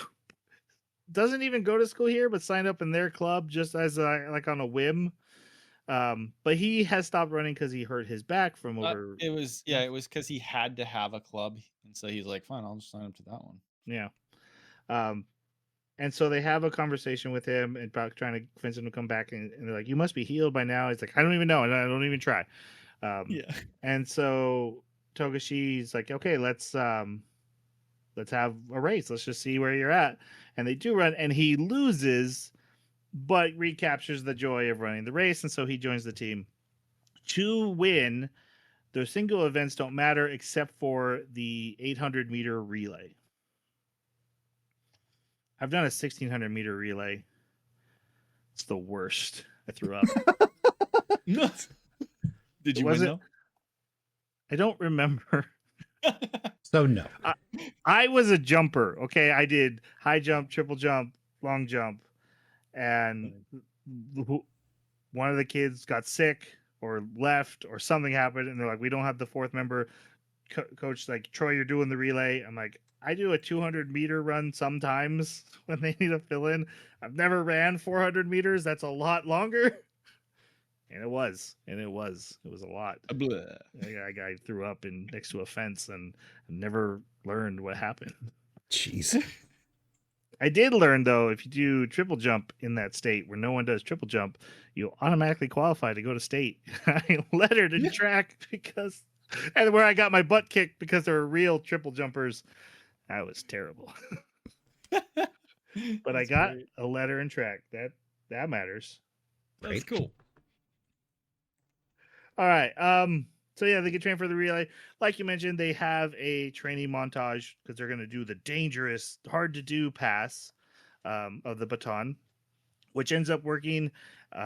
doesn't even go to school here, but signed up in their club just as like on a whim. But he has stopped running because he hurt his back from over. It was because he had to have a club, and so he's like, fine, I'll just sign up to that one. Yeah. And so they have a conversation with him about trying to convince him to come back, and they're like, you must be healed by now. He's like, I don't even know, and I don't even try. Yeah. And so Togashi's like, okay, let's have a race. Let's just see where you're at. And they do run, and he loses, but recaptures the joy of running the race, and so he joins the team to win. The single events don't matter except for the 800-meter relay. I've done a 1600-meter relay. It's the worst. I threw up. Did you win though? I don't remember. So no. I was a jumper. Okay, I did high jump, triple jump, long jump, and one of the kids got sick or left or something happened, and they're like, we don't have the 4th member. Coach like, Troy, you're doing the relay. I'm like, I do a 200-meter run sometimes when they need to fill in. I've never ran 400 meters. That's a lot longer. And it was a lot. I threw up next to a fence and never learned what happened. Jeez. I did learn, though, if you do triple jump in that state where no one does triple jump, you'll automatically qualify to go to state. I lettered in track and where I got my butt kicked because there were real triple jumpers. That was terrible. But I got a letter in track. That matters. That's cool. All right. So yeah, they get trained for the relay. Like you mentioned, they have a training montage because they're going to do the dangerous, hard to do pass of the baton, which ends up working.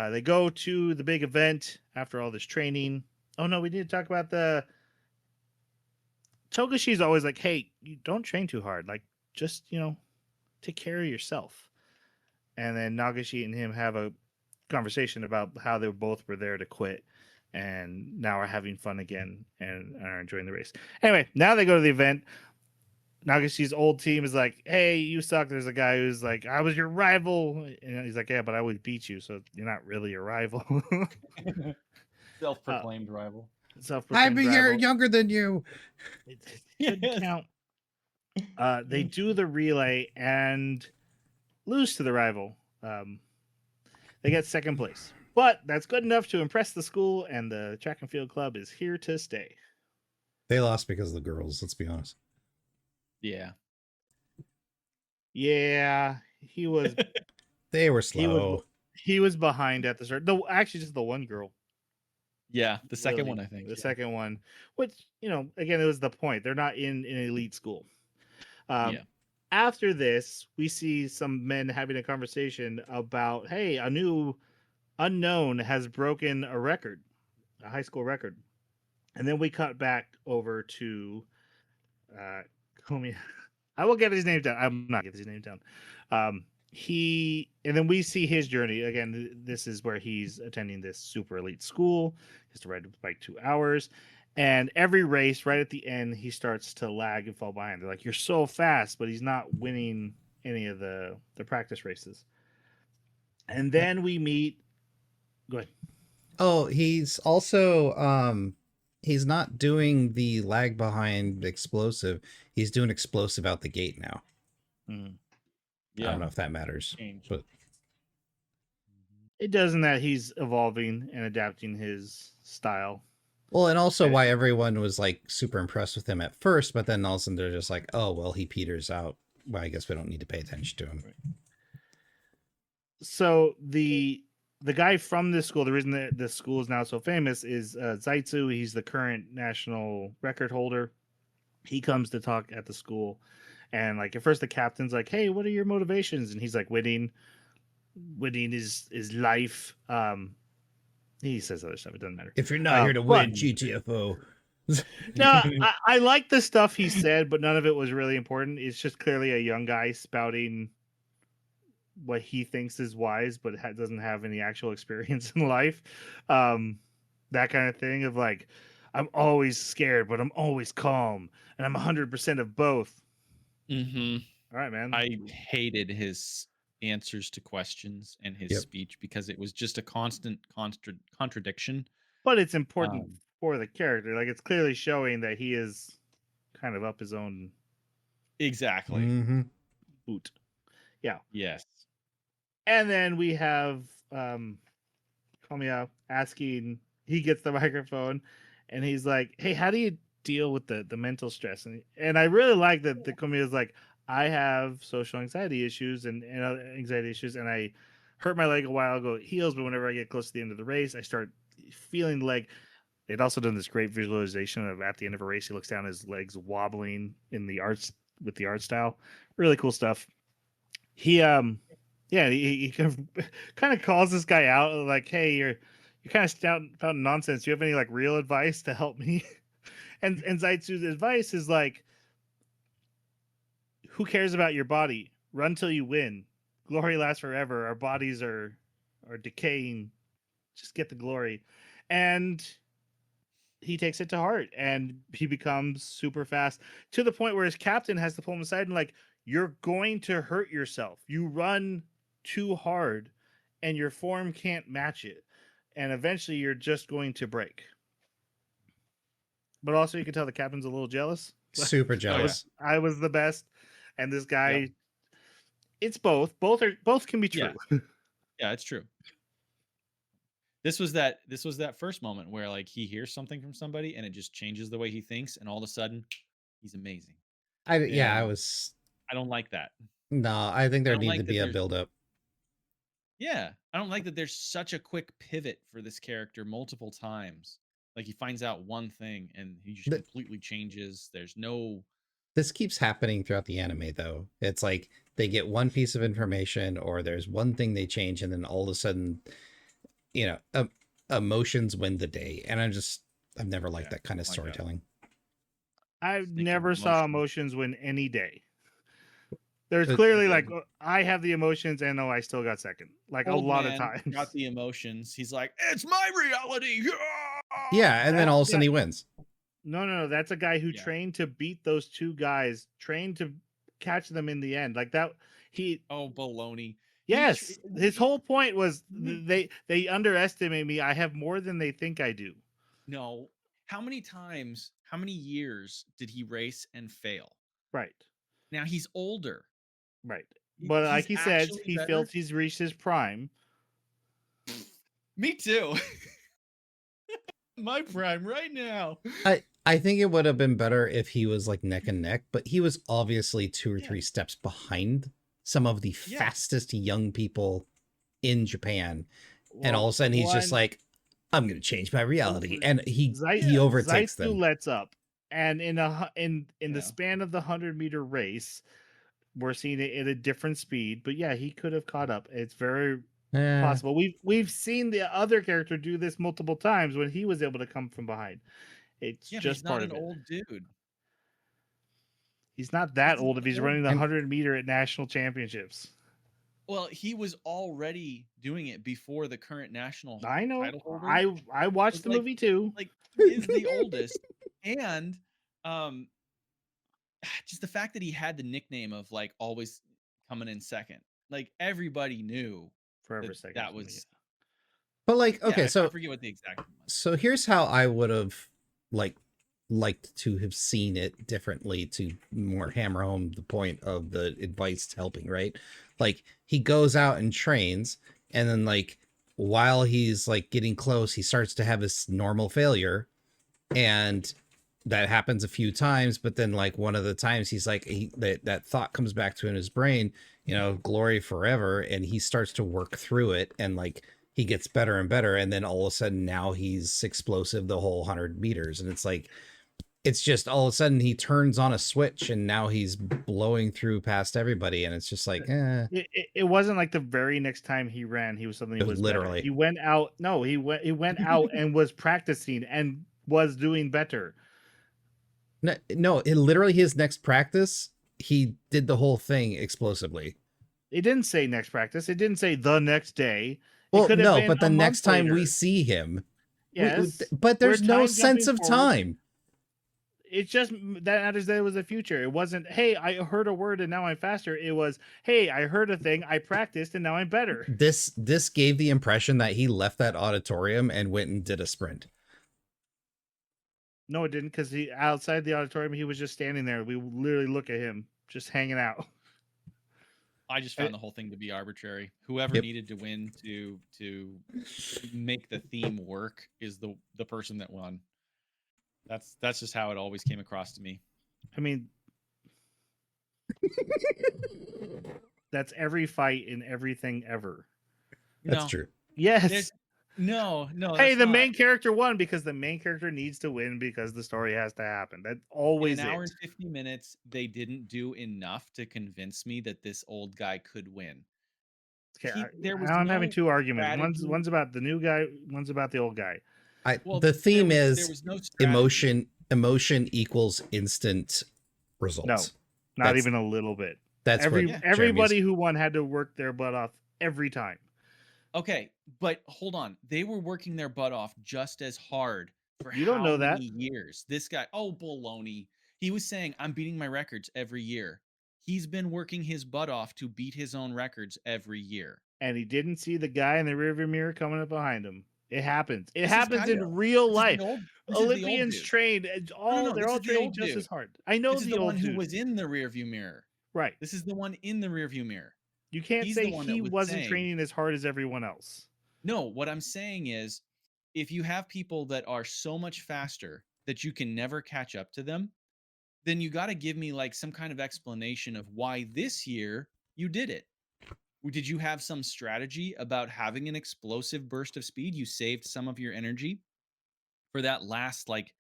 They go to the big event after all this training. Oh no, we need to talk about the Togashi's always like, hey, you don't train too hard. Like, just, take care of yourself. And then Nagashi and him have a conversation about how they both were there to quit and now are having fun again and are enjoying the race. Anyway, now they go to the event. Nagashi's old team is like, hey, you suck. There's a guy who's like, I was your rival. And he's like, yeah, but I would beat you, so you're not really a rival. Self-proclaimed rival. I'm a year younger than you. It shouldn't count. They do the relay and lose to the rival. They get 2nd place, but that's good enough to impress the school, and the track and field club is here to stay. They lost because of the girls, let's be honest. Yeah, he was. They were slow. He was behind at the start. Actually, just the one girl. Yeah, the second Really, one, I think. the Yeah. second one, which again, it was the point. They're not in an elite school. Um, Yeah. After this, we see some men having a conversation about, hey, a new unknown has broken a record, a high school record, and then we cut back over to Komi. I will get his name down. I'm not getting his name down. And then we see his journey again. This is where he's attending this super elite school. He has to ride like 2 hours, and every race, right at the end, he starts to lag and fall behind. They're like, "You're so fast," but he's not winning any of the practice races. And then we meet. Go ahead. Oh, he's also he's not doing the lag behind explosive. He's doing explosive out the gate now. Mhm. I don't know if that matters, Change. but It does in that he's evolving and adapting his style. well, and also Okay. why everyone was like super impressed with him at first, but then all of a sudden they're just like, oh well, he peters out. Well, I guess we don't need to pay attention to him. So the guy from this school, the reason that this school is now so famous is Zaitsu. He's the current national record holder. He comes to talk at the school, and like at first the captain's like, "Hey, what are your motivations?" And he's like, "Winning is life." He says other stuff. It doesn't matter. If you're not here to but- win, GTFO. No, I like the stuff he said, but none of it was really important. It's just clearly a young guy spouting what he thinks is wise, but doesn't have any actual experience in life. That kind of thing of like, I'm always scared, but I'm always calm, and I'm 100% of both. Mm-hmm. All right, man. I hated his answers to questions and his Yep. speech because it was just a constant contradiction. But it's important for the character. Like, it's clearly showing that he is kind of up his own Exactly. Mm-hmm. boot. Yeah. Yes. And then we have Komiya asking, he gets the microphone and he's like, "Hey, how do you deal with the mental stress?" And I really like that the Komiya is like, "I have social anxiety issues and other anxiety issues, and I hurt my leg a while ago. It heals, but whenever I get close to the end of the race, I start feeling like." They'd also done this great visualization of at the end of a race, he looks down, his legs wobbling in the arts with the art style. Really cool stuff. He he kind of calls this guy out like, "Hey, you're kind of spouting nonsense. Do you have any like real advice to help me?" and Zaitsu's advice is like, "Who cares about your body? Run till you win. Glory lasts forever. Our bodies are decaying. Just get the glory." And he takes it to heart and he becomes super fast to the point where his captain has to pull him aside and like, "You're going to hurt yourself. You run too hard and your form can't match it. And eventually you're just going to break." But also you can tell the captain's a little jealous. Super jealous. I was the best. And this guy, it's both. Both can be true. Yeah, it's true. This was that first moment where like he hears something from somebody and it just changes the way he thinks, and all of a sudden he's amazing. I don't like that. No, I think there don't needs like to that be a there's- build up. Yeah, I don't like that there's such a quick pivot for this character multiple times. Like he finds out one thing and he just completely changes. There's no. This keeps happening throughout the anime, though. It's like they get one piece of information, or there's one thing they change, and then all of a sudden, emotions win the day. And I've never liked that kind of storytelling. I've never saw emotions win any day. There's clearly like, I have the emotions and I still got second. Like Old a lot man of times. got the emotions. He's like, "It's my reality." Yeah, and then all of a sudden he wins. No. That's a guy who trained to beat those two guys, trained to catch them in the end. Like that, Oh, baloney. Yes, his whole point was they underestimate me. I have more than they think I do. No. How many years did he race and fail? Right. Now he's older. Right. But like he said, he feels he's reached his prime. Me too. My prime right now. I think it would have been better if he was like neck and neck, but he was obviously 2 or 3 steps behind some of the fastest young people in Japan. And all of a sudden he's just like, I'm going to change my reality. And he Yeah. overtakes Zaitsu them. lets up, and in Yeah. the span of the 100-meter race, we're seeing it at a different speed. But yeah, he could have caught up. It's very possible. We've seen the other character do this multiple times when he was able to come from behind. It's Yeah, but just he's not part an of it. old dude. He's not that This is old if an he's old- running the 100-meter at national championships. Well, he was already doing it before the current national I know. title holder. I watched was the like- movie too. Like, he is the oldest, and just the fact that he had the nickname of like always coming in second, like everybody knew Forever that second. that was. But like, okay, I so forget what the exact one was. so here's how I would have liked to have seen it differently to more hammer home the point of the advice helping, right? Like he goes out and trains, and then like while he's like getting close, he starts to have this normal failure, and that happens a few times. But then like one of the times he's like that thought comes back to in his brain, glory forever, and he starts to work through it, and like he gets better and better, and then all of a sudden now he's explosive the whole 100 meters, and it's like it's just all of a sudden he turns on a switch and now he's blowing through past everybody, and it's just like It wasn't like the very next time he ran, he was suddenly was literally better. He went out. No, he went out and was practicing and was doing better. no, it literally his next practice he did the whole thing explosively. It didn't say next practice. It didn't say the next day. Well, no, but the next time we see him, yes, but there's no sense of time. It's just that matters that it was the future. It wasn't, hey, I heard a word and now I'm faster. It was, hey, I heard a thing, I practiced, and now I'm better. This gave the impression that he left that auditorium and went and did a sprint. No, it didn't, because he outside the auditorium, he was just standing there. We literally look at him just hanging out. I just found the whole thing to be arbitrary. Whoever needed to win to make the theme work is the person that won. That's just how it always came across to me. I mean, that's every fight in everything ever. That's true. Yes. No. Hey, the main character won because the main character needs to win because the story has to happen. That's always in an hour and 50 minutes. They didn't do enough to convince me that this old guy could win. Okay, I'm having two arguments. strategy. One's about the new guy. One's about the old guy. The theme there is was no strategy. emotion equals instant results. No, not even a little bit. That's everybody who won had to work their butt off every time. Okay, but hold on. They were working their butt off just as hard for You don't know that. many years? This guy, baloney. He was saying, I'm beating my records every year. He's been working his butt off to beat his own records every year. And he didn't see the guy in the rearview mirror coming up behind him. It happens. It This is happens in Kaido. real This is life. the old Olympians dude. train. No, They're this all is the training old just dude. as hard. I know This is the the old one dude. who was in the rearview mirror. Right. This is the one in the rearview mirror. You can't He's say the one that he was wasn't saying- training as hard as everyone else. No, what I'm saying is, if you have people that are so much faster that you can never catch up to them, then you got to give me like some kind of explanation of why this year you did it. Did you have some strategy about having an explosive burst of speed? You saved some of your energy for that last like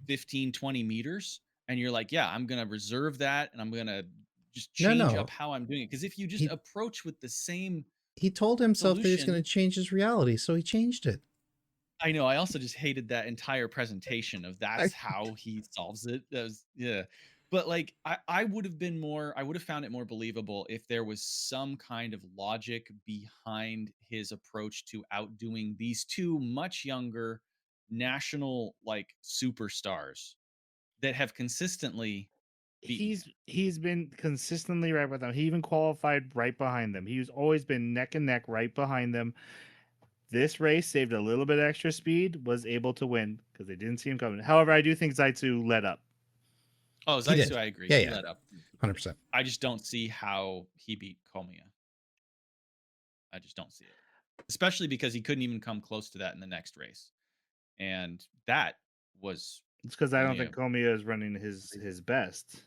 15, 20 meters. And you're like, yeah, I'm going to reserve that. And I'm going to just change up how I'm doing it. Because if you just approach with the same... He told himself that he's going to change his reality. So he changed it. I know. I also just hated that entire presentation of that's how he solves it. That was, yeah. But like, I would have found it more believable if there was some kind of logic behind his approach to outdoing these two much younger national like superstars that have consistently He's been consistently right with them. He even qualified right behind them. He's always been neck and neck right behind them. This race saved a little bit extra speed, was able to win because they didn't see him coming. However, I do think Zaitsu let up. Oh, Zaitsu, I agree. He let up. 100%. I just don't see how he beat Komiya. I just don't see it. Especially because he couldn't even come close to that in the next race. And that was... It's because I don't think Komiya is running his best.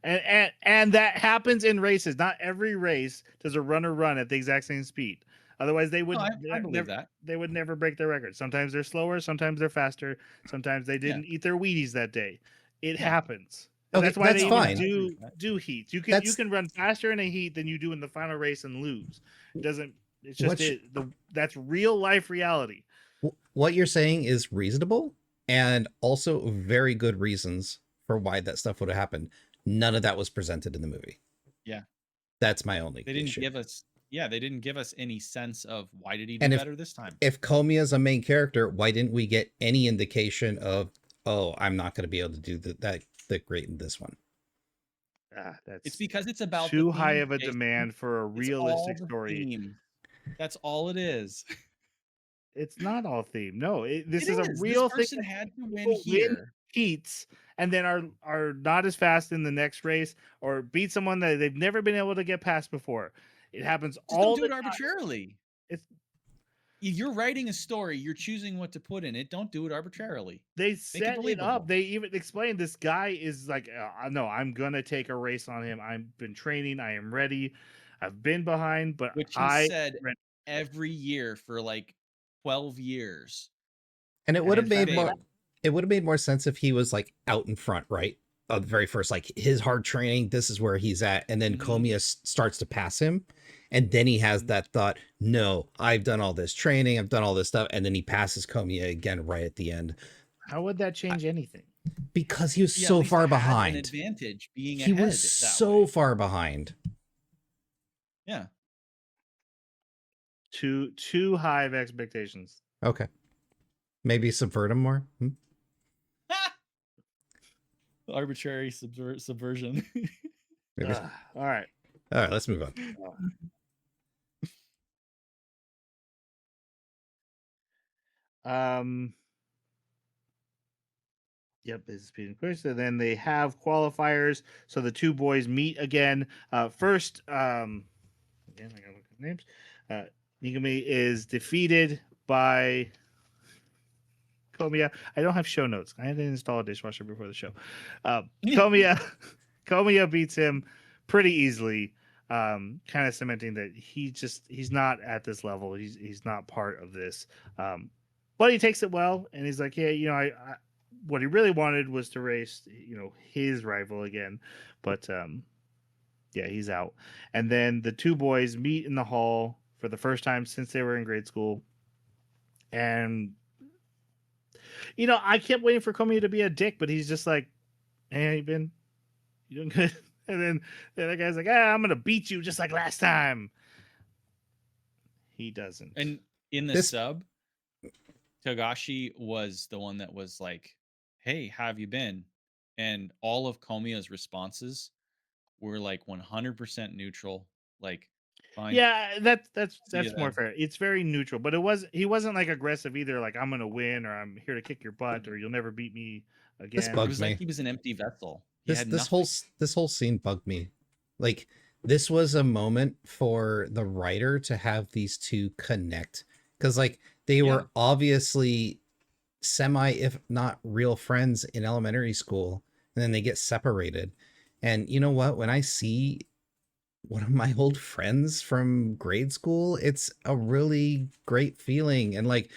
And that happens in races. Not every race does a runner run at the exact same speed. Otherwise, they would No, I believe that. they would never break their record. Sometimes they're slower, sometimes they're faster, sometimes they Yeah. didn't eat their Wheaties that day. It Yeah. happens. Okay, That's why that's they even fine. do heats. You That's can run faster in a heat than you do in the final race and lose. It doesn't. It's just What sh- that's real life reality. what you're saying is reasonable and also very good reasons for why that stuff would have happened. None of that was presented in the movie. Yeah. That's my only They didn't issue. give us they didn't give us any sense of why did he do And better this time. If Komiya's a main character, why didn't we get any indication of, oh, I'm not going to be able to do that great in this one? That's It's because it's about too the high theme, of a Jason. demand for a It's all realistic the story. theme. That's all it is. It's not all theme. No, this It is a is. real This thing. person had to win People here. heats and then are not as fast in the next race or beat someone that they've never been able to get past before. It happens Just all don't do the it time. arbitrarily. It's If you're writing a story, you're choosing what to put in it. Don't do it arbitrarily. they set it believable. up. They even explained this guy is like, no, I'm gonna take a race on him. I've been training. I am ready. I've been behind, but Which he I said every year for like 12 years. And it would have his made family- more it would have made more sense if he was like out in front, right? Of the very first, like his hard training, this is where he's at, and then Komiya starts to pass him, and then he has that thought, no, I've done all this training, I've done all this stuff, and then he passes Komiya again right at the end. How would that change anything? Because he was Yeah, at so least far it had an behind. advantage being He ahead was that so way. far behind. Yeah. Too high of expectations. Okay. Maybe subvert him more. Arbitrary subversion. Maybe. All right. All right, let's move on. Yep, it's being pushed. And then they have qualifiers. So the two boys meet again. First, again, I gotta look at names. Nigami is defeated by Komiya. I don't have show notes. I had to install a dishwasher before the show. Komiya beats him pretty easily. Kind of cementing that he's not at this level. He's not part of this. But he takes it well, and he's like, yeah, I what he really wanted was to race, his rival again, but yeah, he's out. And then the two boys meet in the hall for the first time since they were in grade school, and I kept waiting for Komiya to be a dick, but he's just like, hey, how you been? You doing good? And then the other guy's like, I'm gonna beat you just like last time. He doesn't. And in the sub, Togashi was the one that was like, hey, how have you been? And all of Komiya's responses were like 100% neutral. Like, fine. Yeah, that's more then. fair. It's very neutral, but he wasn't like aggressive either. Like, I'm gonna win, or I'm here to kick your butt, or you'll never beat me again. This bugs It was me. like he was an empty vessel. This whole scene bugged me. Like, this was a moment for the writer to have these two connect, because like they were obviously semi, if not real friends in elementary school, and then they get separated. And you know what? When I see one of my old friends from grade school, it's a really great feeling. And like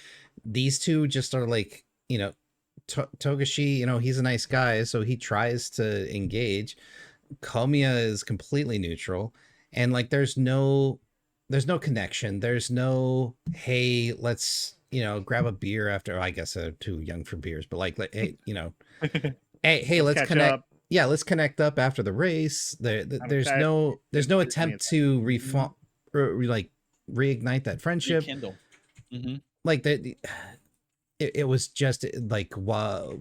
these two just are like, Togashi, he's a nice guy, so he tries to engage. Komiya is completely neutral, and like there's no connection. There's no, hey, let's grab a beer after. I guess they're too young for beers, but like hey, hey, let's connect up. Yeah, let's connect up after the race. There's no attempt to reignite that friendship. Rekindle. Like that. It was just like, why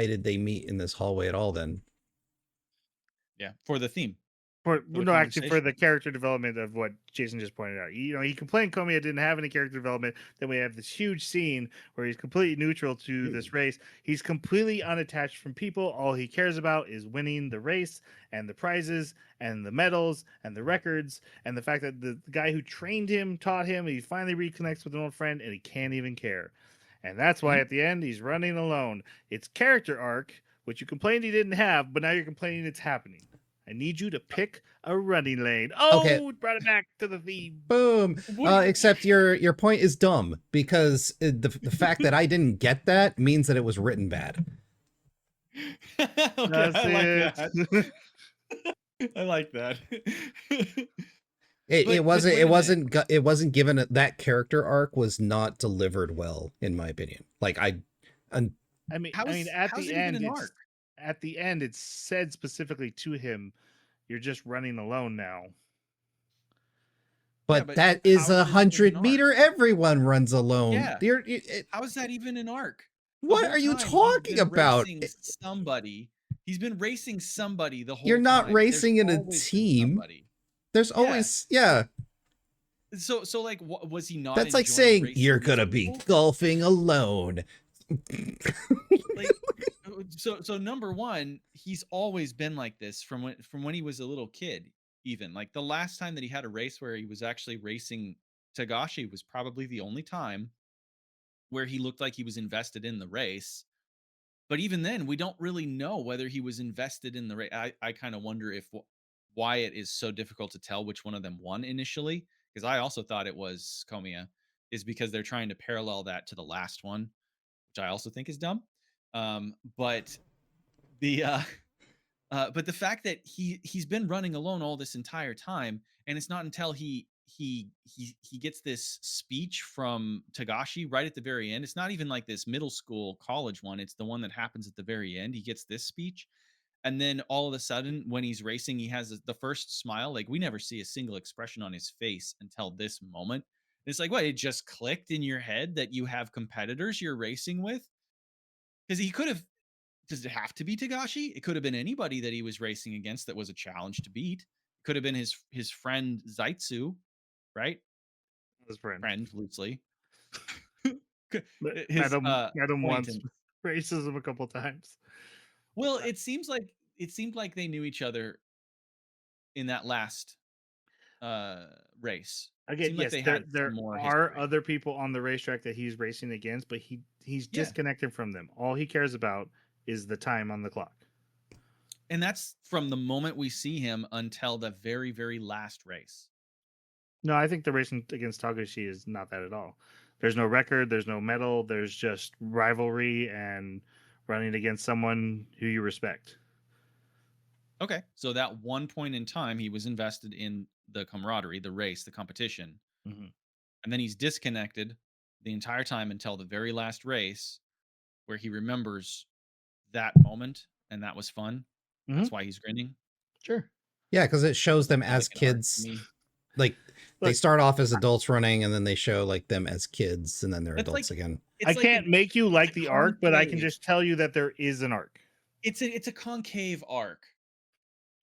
did they meet in this hallway at all then? Yeah, for the theme. For the character development of what Jason just pointed out. He complained Komiya didn't have any character development. Then we have this huge scene where he's completely neutral to this race. He's completely unattached from people. All he cares about is winning the race and the prizes and the medals and the records and the fact that the guy who trained him taught him. He finally reconnects with an old friend and he can't even care. And that's why at the end he's running alone. It's character arc, which you complained he didn't have, but now you're complaining it's happening. I need you to pick a running lane. Oh, Okay. brought it back to the theme. Boom. Except your point is dumb, because the fact that I didn't get that means that it was written bad. Okay, That's I like it. that. I like that. It But wasn't wait a minute. it wasn't given that character arc was not delivered well, in my opinion. Like I I mean, How's at how's the it even end, an arc? it's said specifically to him, "You're just running alone now." Yeah, but but that how is is it even an 100 arc? meter. Everyone runs alone. Yeah. How is that even an arc? The What whole are you time he's talking been about? racing somebody. He's been racing somebody the You're whole not time. There's racing in a always been team. somebody. There's Yeah. always, yeah. So like, was he not? That's like enjoying saying racing you're these gonna be people? golfing alone. Like, so number one, he's always been like this from when he was a little kid. Even like the last time that he had a race where he was actually racing Tagashi was probably the only time where he looked like he was invested in the race. But even then, we don't really know whether he was invested in the race. I kind of wonder if why it is so difficult to tell which one of them won initially, because I also thought it was Komiya, is because they're trying to parallel that to the last one, which I also think is dumb. But the but the fact that he's been running alone all this entire time, and it's not until he gets this speech from Tagashi right at the very end. It's not even like this middle school college one. It's the one that happens at the very end. He gets this speech, and then all of a sudden, when he's racing, he has the first smile. Like we never see a single expression on his face until this moment. It's like, what? It just clicked in your head that you have competitors you're racing with, because he could have. Does it have to be Tagashi? It could have been anybody that he was racing against that was a challenge to beat. It could have been his friend Zaitsu, right? His friend. Friend loosely. Met His him once, acquaintance. races him a couple times. Well, it seemed like they knew each other in that last race. Again, Seemed like yes, they there had some more are history. other people on the racetrack that he's racing against, but he's Yeah. disconnected from them. All he cares about is the time on the clock. And that's from the moment we see him until the very, very last race. No, I think the racing against Tagashi is not that at all. There's no record, there's no medal, there's just rivalry and running against someone who you respect. Okay, so that one point in time, he was invested in the camaraderie, the race, the competition, Mhm. and then he's disconnected the entire time until the very last race, where he remembers that moment, and that was fun. That's why he's grinning. Sure. Yeah, because it shows them Sounds as like an arc to kids. me. Like they Look, start off as adults running, and then they show like them as kids, and then they're That's adults like again. I it's like can't make you it's like a the arc, but I can concave. just tell you that there is an arc. It's a concave arc.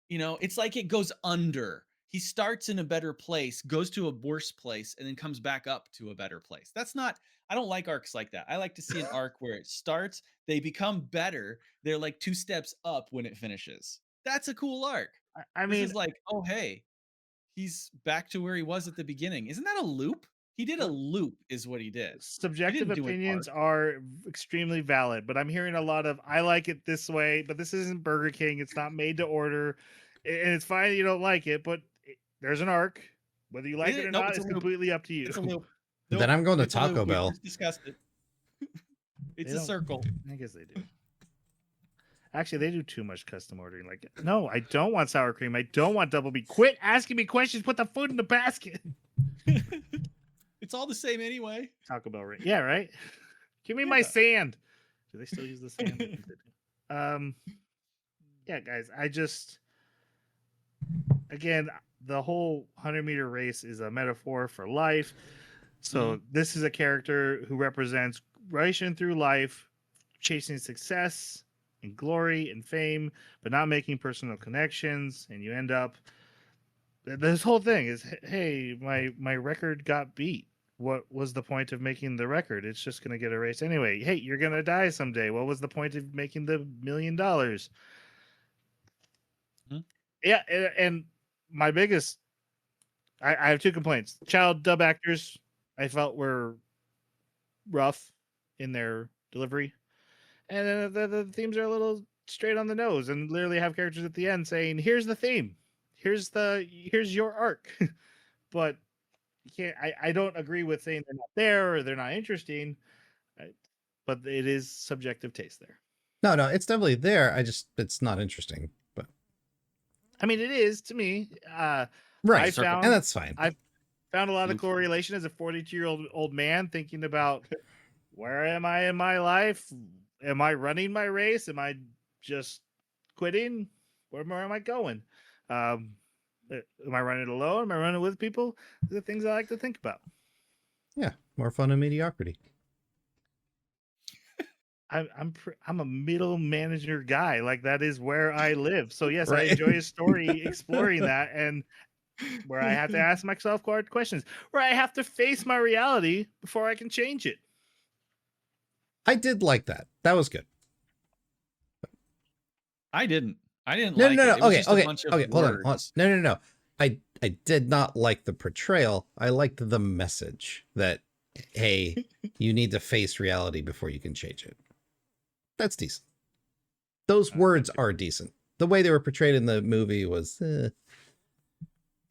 You know, it's like it goes under. He starts in a better place, goes to a worse place, and then comes back up to a better place. That's not, I don't like arcs like that. I like to see an arc where it starts, they become better, they're like 2 steps up when it finishes. That's a cool arc. I This mean, is like, oh hey, he's back to where he was at the beginning. Isn't that a loop? He did a loop, is what he did. He subjective didn't do an opinions arc. are extremely valid, but I'm hearing a lot of I like it this way, but this isn't Burger King. It's not made to order, and it's fine you don't like it, but there's an arc. Whether you like it or Nope, not it's a is loop. completely up to you. It's a loop. Then Nope, I'm going to it's a loop. Taco We Bell. just discussed it. It's They a don't- circle. I guess they do. Actually, they do too much custom ordering. Like, no, I don't want sour cream. I don't want double B. Quit asking me questions. Put the food in the basket. It's all the same anyway. Taco Bell, right? Yeah, right. Give me my Yeah. sand. Do they still use the sand? I think they do. Yeah, guys. I just, again, the whole 100-meter race is a metaphor for life. So this is a character who represents racing through life, chasing success and glory and fame, but not making personal connections, and you end up. This whole thing is, hey, my record got beat. What was the point of making the record? It's just going to get erased anyway. Hey, you're going to die someday. What was the point of making the $1 million? Yeah, and my biggest, I have 2 complaints. Child dub actors, I felt were rough in their delivery, and the themes are a little straight on the nose and literally have characters at the end saying, "Here's the theme, here's your arc." But you can't. I don't agree with saying they're not there or they're not interesting, but it is subjective taste there. No, it's definitely there. It's not interesting. But I mean, it is to me. right, and that's fine. I found a lot of correlation as a 42-year-old old man thinking about where am I in my life? Am I running my race? Am I just quitting? Where am I going? Am I running alone? Am I running with people? These are things I like to think about. Yeah, more fun and mediocrity. I'm a middle manager guy. Like, that is where I live. So yes, Right. I enjoy a story exploring that, and where I have to ask myself hard questions, where I have to face my reality before I can change it. I did like that. That was good. I didn't No. like it. It was just a bunch of Hold on. words. No. I did not like the portrayal. I liked the message that, hey, you need to face reality before you can change it. That's decent. Those words are decent. The way they were portrayed in the movie was It's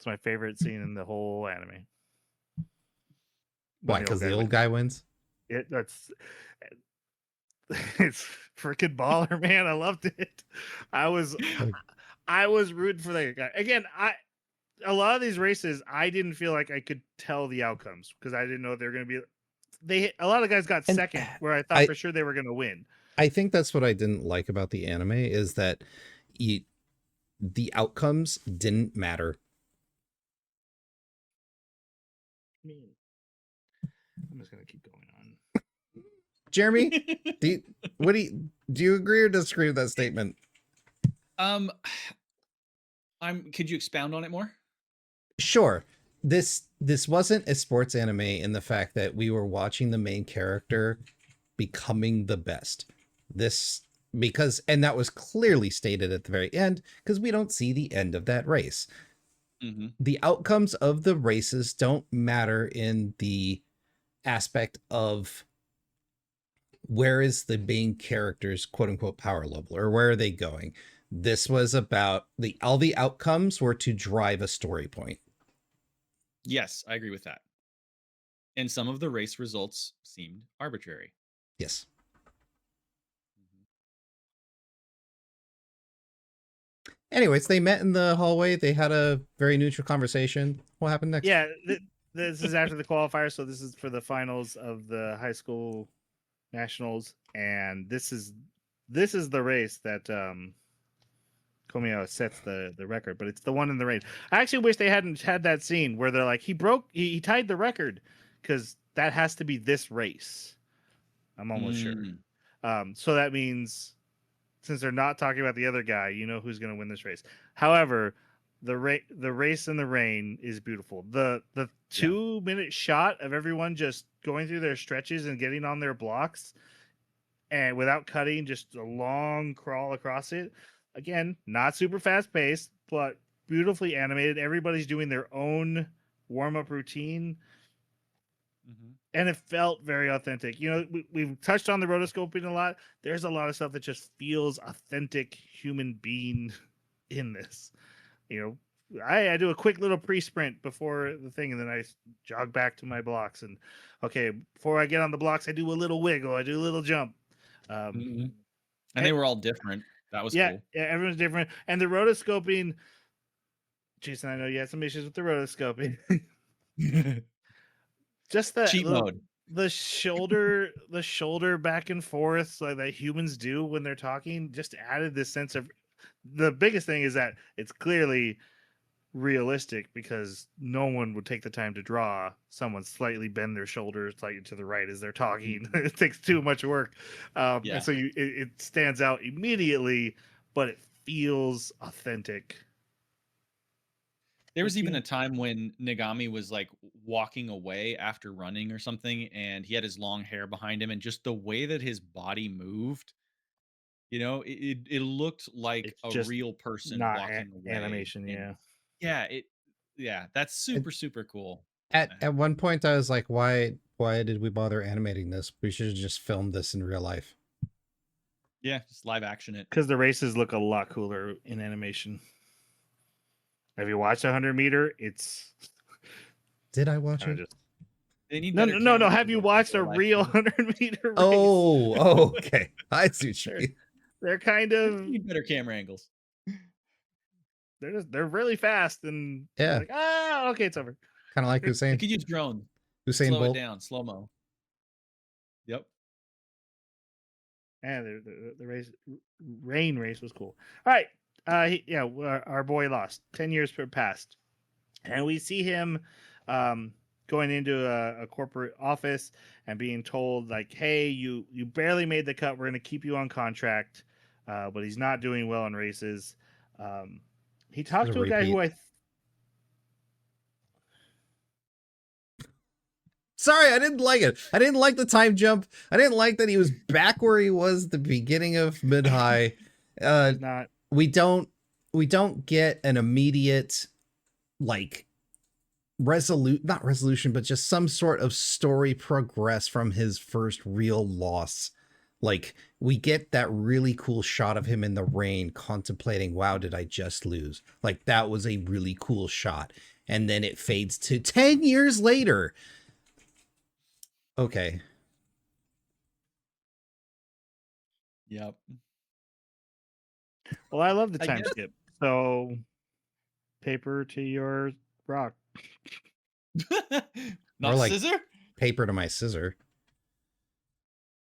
my favorite scene in the whole anime. Why? Because the old guy wins? It's freaking baller, man. I loved it. I was rooting for that guy. Again, a lot of these races, I didn't feel like I could tell the outcomes because I didn't know they were going to be. A lot of guys got second, where I thought for sure they were going to win. I think that's what I didn't like about the anime is that the outcomes didn't matter. I'm just going to keep going on. Jeremy, do you agree or disagree with that statement? Could you expound on it more? Sure. This wasn't a sports anime in the fact that we were watching the main character becoming the best. And that was clearly stated at the very end, because we don't see the end of that race. Mm-hmm. The outcomes of the races don't matter in the aspect of where is the main character's quote unquote power level, or where are they going. This was about all the outcomes were to drive a story point. Yes, I agree with that. And some of the race results seemed arbitrary. Yes. Anyways, they met in the hallway. They had a very neutral conversation. What happened next? Yeah, this is after the qualifier, so this is for the finals of the high school nationals, and this is the race that Komiya sets the record, but it's the one in the rain. I actually wish they hadn't had that scene where they're like, he tied the record, because that has to be this race. I'm almost sure. So that means, since they're not talking about the other guy, you know who's going to win this race. However, the race in the rain is beautiful. The 2-minute shot of everyone just going through their stretches and getting on their blocks, and without cutting, just a long crawl across it. Again, not super fast paced, but beautifully animated. Everybody's doing their own warm-up routine. Mm-hmm. And it felt very authentic. You know, we've touched on the rotoscoping a lot. There's a lot of stuff that just feels authentic human being in this. You know, I do a quick little pre-sprint before the thing, and then I jog back to my blocks. And okay, before I get on the blocks, I do a little wiggle. I do a little jump. And they were all different. That was cool. Yeah, everyone's different. And the rotoscoping, Jason, I know you had some issues with the rotoscoping. Just the cheat mode. The shoulder back and forth, like that humans do when they're talking, just added this sense of. The biggest thing is that it's clearly realistic, because no one would take the time to draw someone slightly bend their shoulders slightly to the right as they're talking. It takes too much work. And so it stands out immediately, but it feels authentic. There was even a time when Nagami was like walking away after running or something, and he had his long hair behind him, and just the way that his body moved, you know, it looked like a real person walking away. Animation, that's super cool. At one point, I was like, why did we bother animating this? We should have just filmed this in real life. Yeah, just live action it. Because the races look a lot cooler in animation. Have you watched 100-meter? It's Did I watch kind it? of just They need no, better no, no, no. camera Have you angles watched a before live real action. 100-meter race? Oh, okay. I see what you mean. They're kind They of need better camera angles. they're really fast and you're Yeah, like, okay, it's over. kind of like They Hussein. could use drones. Hussein Slow it Bolt. down, slow mo. Yep. And the rain race was cool. All right, our boy lost. 10 years passed, and we see him going into a corporate office and being told like, "Hey, you barely made the cut. We're going to keep you on contract." But he's not doing well in races. He talked to a guy who Sorry, I didn't like it. I didn't like the time jump. I didn't like that he was back where he was at the beginning of mid-high. not. We don't get an immediate like not resolution, but just some sort of story progress from his first real loss. Like we get that really cool shot of him in the rain contemplating, wow, did I just lose? Like that was a really cool shot. And then it fades to 10 years later. Okay. Yep. Well, I love the I time guess- skip. So, paper to your rock. Not like- scissor? Paper to my scissor.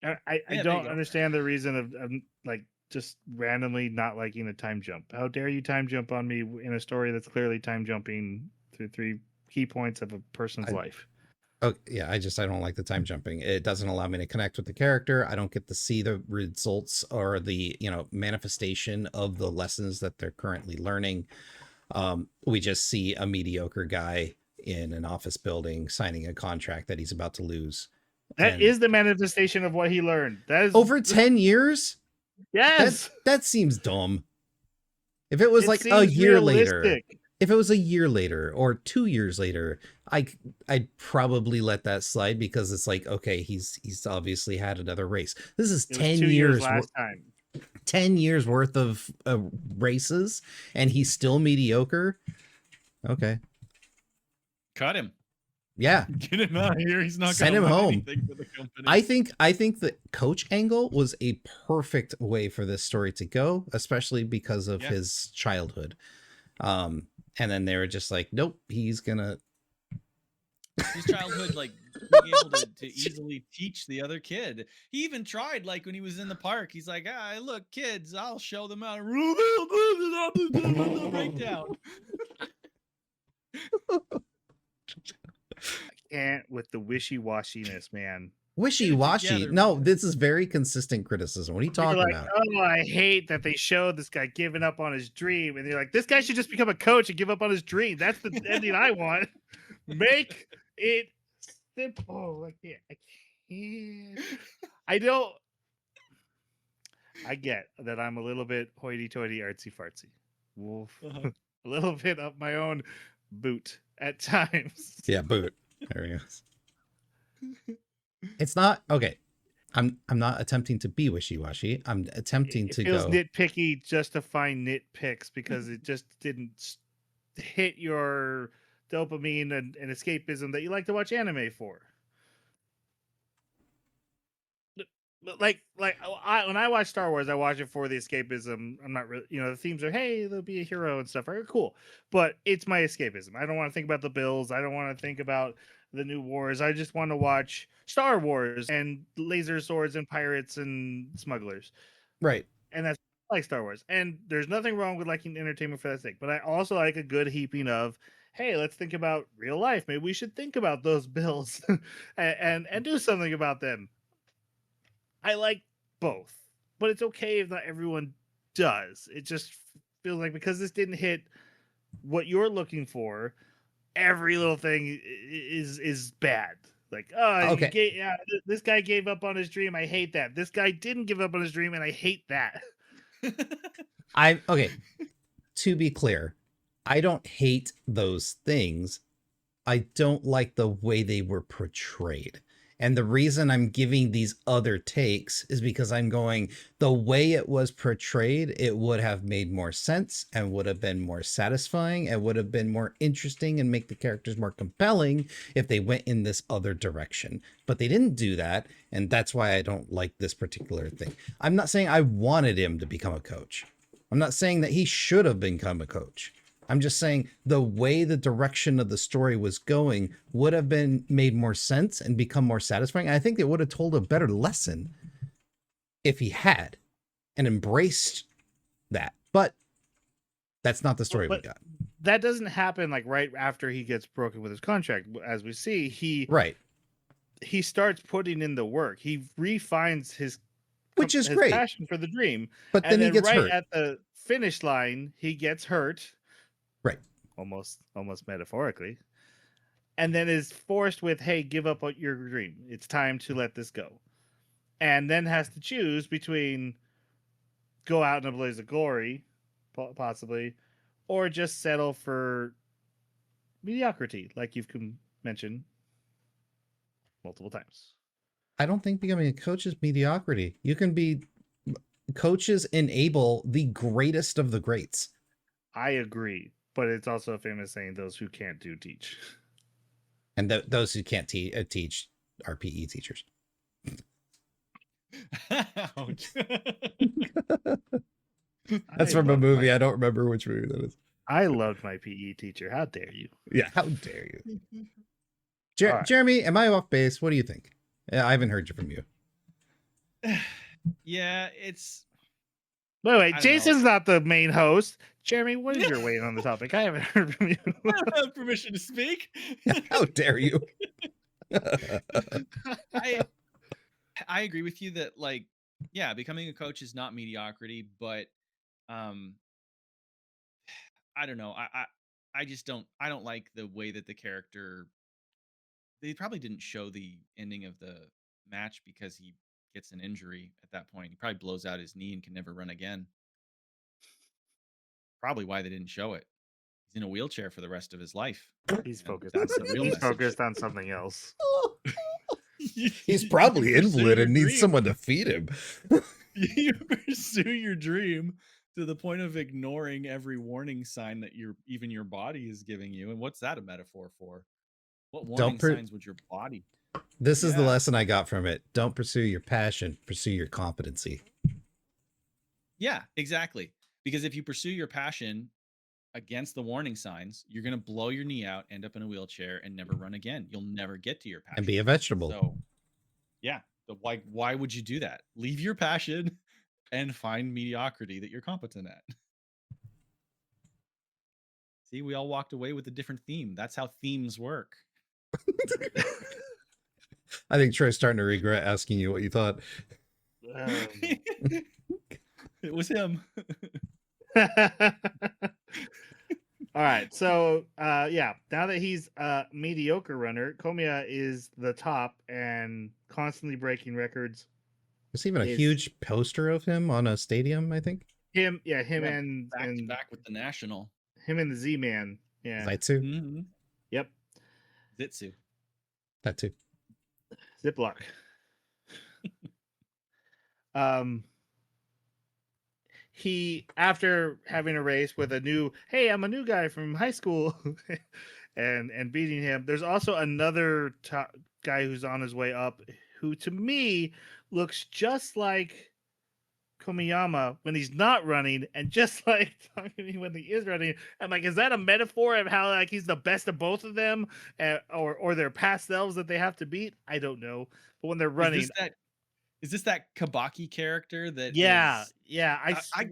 I Yeah, there you don't go. understand the reason of like just randomly not liking a time jump. How dare you time jump on me in a story that's clearly time jumping through 3 key points of a person's life? Oh yeah, I don't like the time jumping. It doesn't allow me to connect with the character. I don't get to see the results or the, manifestation of the lessons that they're currently learning. We just see a mediocre guy in an office building signing a contract that he's about to lose. That is the manifestation of what he learned. That is over 10 years. Yes. That seems dumb. If it was It like a seems year later, realistic. if it was a year later or 2 years later, I'd probably let that slide because it's like, okay, he's obviously had another race. This is It was 10 2 years last time. 10 years worth of races and he's still mediocre. Okay. Cut him. Yeah. Get him out of here. He's not Send going to him win home. anything for the company. I think the coach angle was a perfect way for this story to go, especially because of his childhood. And then they were just like, nope, he's gonna his childhood, like being able to easily teach the other kid. He even tried, like when he was in the park, he's like, look, kids, I'll show them how to breakdown. I can't with the wishy-washiness, man. wishy-washy. together, No, man. this is very consistent criticism. What are you People talking are like, about? oh, I hate that they showed this guy giving up on his dream. And they're like, this guy should just become a coach and give up on his dream. That's the ending I want. Make it simple. I can't. I don't. I get that I'm a little bit hoity-toity, artsy-fartsy. Wolf. Uh-huh. A little bit up my own boot at times. Yeah, boot. There we go. It's not okay. I'm not attempting to be wishy-washy. I'm attempting It to feels go nitpicky just to find nitpicks because it just didn't hit your dopamine and escapism that you like to watch anime for. But like when I watch Star Wars, I watch it for the escapism. I'm not really, the themes are, hey, there'll be a hero and stuff. Are cool, but it's my escapism. I don't want to think about the bills. I don't want to think about the new wars. I just want to watch Star Wars and laser swords and pirates and smugglers. right. And that's like Star Wars. And there's nothing wrong with liking entertainment for that sake. But I also like a good heaping of, hey, let's think about real life. Maybe we should think about those bills and do something about them. I like both, but it's okay if not everyone does. It just feels like because this didn't hit what you're looking for, every little thing is bad. Like, oh, okay. This guy gave up on his dream. I hate that. This guy didn't give up on his dream, and I hate that. Okay. To be clear, I don't hate those things. I don't like the way they were portrayed. And the reason I'm giving these other takes is because I'm going, the way it was portrayed, it would have made more sense and would have been more satisfying and would have been more interesting and make the characters more compelling if they went in this other direction. But they didn't do that. And that's why I don't like this particular thing. I'm not saying I wanted him to become a coach. I'm not saying that he should have become a coach. I'm just saying the way the direction of the story was going would have been made more sense and become more satisfying. I think it would have told a better lesson if he had and embraced that. But that's not the story we got. That doesn't happen like right after he gets broken with his contract. As we see, he starts putting in the work. He refines his great passion for the dream. But then he gets hurt at the finish line. He gets hurt. Right. Almost metaphorically. And then is forced with, hey, give up your dream. It's time to let this go. And then has to choose between go out in a blaze of glory, possibly, or just settle for mediocrity, like you've mentioned multiple times. I don't think becoming a coach is mediocrity. You can be coaches enable the greatest of the greats. I agree. But it's also a famous saying, those who can't do, teach. And those who can't teach are PE teachers. Ouch. That's from a movie. I don't remember which movie that is. I loved my PE teacher. How dare you? Yeah, how dare you? Jeremy, am I off base? What do you think? I haven't heard from you. Yeah, it's... Wait, Jason's not the main host. Jeremy, what is your weight on the topic? I haven't heard from you. I don't have permission to speak. How dare you? I agree with you that, like, yeah, becoming a coach is not mediocrity, but I don't know. I just don't like the way that the character, they probably didn't show the ending of the match because he gets an injury at that point. He probably blows out his knee and can never run again. Probably why they didn't show it. He's in a wheelchair for the rest of his life. He's focused on something else. He's probably invalid and needs someone to feed him. You pursue your dream to the point of ignoring every warning sign that even your body is giving you. And what's that a metaphor for? What warning signs would your body? This is the lesson I got from it. Don't pursue your passion, pursue your competency. Yeah, exactly. Because if you pursue your passion against the warning signs, you're going to blow your knee out, end up in a wheelchair, and never run again. You'll never get to your passion. And be a vegetable. So, yeah. Why would you do that? Leave your passion and find mediocrity that you're competent at. See, we all walked away with a different theme. That's how themes work. I think Troy's starting to regret asking you what you thought. It was him. All right, so now that he's a mediocre runner, Komiya is the top and constantly breaking records. There's even a huge poster of him on a stadium, I think. Him and back with the national. Him and the Z-Man. Yeah. Zaitsu. Mm-hmm. Yep. Zitsu. That too. Ziploc. He, after having a race with hey, I'm a new guy from high school, and beating him, there's also another guy who's on his way up, who to me looks just like Komiyama when he's not running, and just like Takumi when he is running. I'm like, is that a metaphor of how like he's the best of both of them, or their past selves that they have to beat? I don't know, but when they're running. Is this that Kabaki character that? Yeah. I